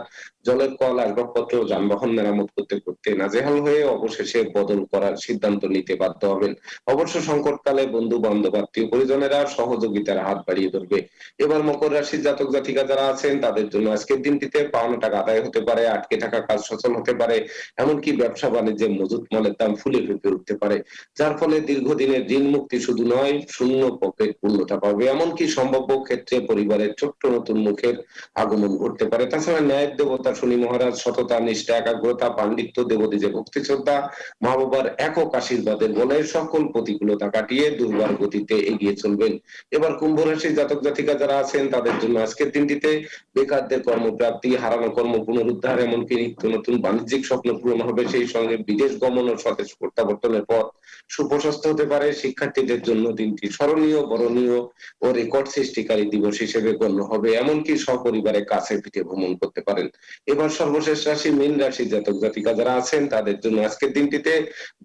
জলের কল, আসবাবপত্র, যানবাহন মেরামত করতে করতে নাজেহাল হয়ে অবশেষে বদল করার সিদ্ধান্ত নিতে বাধ্য হবেন। অবশ্য সংকটকালে বন্ধু বান্ধব, আত্মীয় পরিজনেরা সহযোগিতার হাত বাড়িয়ে ধরবে। এবার মকর রাশির জাতক জাতিকা যারা আছেন তাদের জন্য আজকের দিনটিতে পাওনা টাকা আদায় হতে পারে, আটকে থাকা কাজ সচল হতে পারে, এমনকি ব্যবসা বাণিজ্যে মজুত মালের দাম ফুলে ফেঁপে উঠতে পারে, যার ফলে দীর্ঘদিনের ঋণ মুক্তি শুধু নয়, শূন্য পকেট পূর্ণতা পাবে। এমনকি সম্ভাব্য ক্ষেত্রে পরিবারের ছোট্ট নতুন মুখের আগমন ঘটতে পারে। তাছাড়া ন্যায়ের দেবতা শনি মহারাজ সততা, নিষ্ঠা, একাগ্রতা, পাণ্ডিত্য, দেবদেজে ভক্তি শ্রদ্ধা, মা বাবার একক আশীর্বাদের বলে সকল প্রতিকূলতা কাটিয়ে দুর্বার গতিতে এগিয়ে চলবেন। এবার কুম্ভ রাশির জাতক জাতিকা যারা আছেন তাদের জন্য আজকের দিনটিতে বেকারদের কর্মপ্রাপ্তি, হারানো কর্ম পুনরুদ্ধার, এমনকি নিত্য নতুন বাণিজ্যিক স্বপ্ন পূরণ হবে। সেই সঙ্গে বিদেশ গমন ও স্বদেশ প্রত্যাবর্তনের পথ সুপ্রশস্ত হতে পারে। শিক্ষার্থীদের জন্য দিনটি স্মরণীয়, বরণীয় ও রেকর্ড সৃষ্টিকারী দিবস হিসেবে গণ্য হবে। এমনকি সপরিবারে কাছে পিঠে ভ্রমণ করতে পারেন। এবার সর্বশেষ রাশি মীন রাশির জাতক জাতিকা যারা আছেন তাদের জন্য আজকের দিনটিতে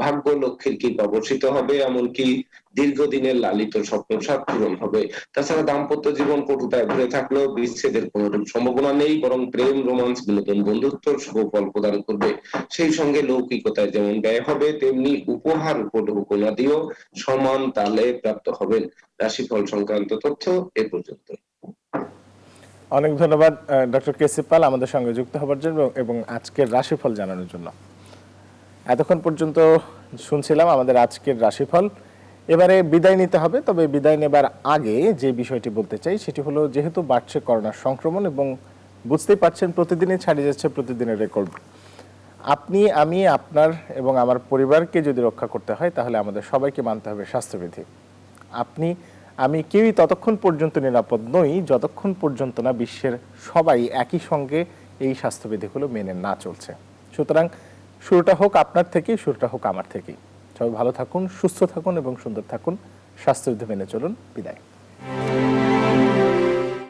ভাগ্য লক্ষ্মীর কৃপা বর্ষিত হবে, এমনকি দীর্ঘদিনের লালিত স্বপ্ন সাত পূরণ হবে। তাছাড়া দাম্পত্য জীবন কটুতায় ভরে থাকলেও বিচ্ছেদের কোনোরূপ সম্ভাবনা নেই, বরং প্রেম, রোমান্স, বিনোদন, বন্ধুত্ব শুভ ফল প্রদান করবে। সেই সঙ্গে লৌকিকতায় যেমন ব্যয় হবে, তেমনি উপহার উপঢৌকনা দিয়েও সমান তালে প্রাপ্ত হবেন। রাশিফল সংক্রান্ত তথ্য এ পর্যন্ত। অনেক ধন্যবাদ ডক্টর কেসি পাল আমাদের সঙ্গে যুক্ত হবার জন্য এবং আজকের রাশিফল জানানোর জন্য। এতক্ষণ পর্যন্ত শুনছিলাম আমাদের আজকের রাশিফল। এবারে বিদায় নিতে হবে, তবে বিদায় নেবার আগে যে বিষয়টি বলতে চাই সেটি হলো, যেহেতু বাড়ছে করোনার সংক্রমণ এবং বুঝতেই পারছেন প্রতিদিনই ছাড়িয়ে যাচ্ছে প্রতিদিনের রেকর্ড, আপনি, আমি, আপনার এবং আমার পরিবারকে যদি রক্ষা করতে হয় তাহলে আমাদের সবাইকে মানতে হবে স্বাস্থ্যবিধি। আপনি, আমি কেউই ততক্ষণ পর্যন্ত নিরাপদ নই যতক্ষণ পর্যন্ত না বিশ্বের সবাই একই সঙ্গে এই স্বাস্থ্যবিধিগুলো মেনে না চলছে। সুতরাং শুরুটা হোক আপনার থেকেই, শুরুটা হোক আমার থেকেই। সবাই ভালো থাকুন, সুস্থ থাকুন এবং সুন্দর থাকুন। স্বাস্থ্যবিধি মেনে চলুন। বিদায়।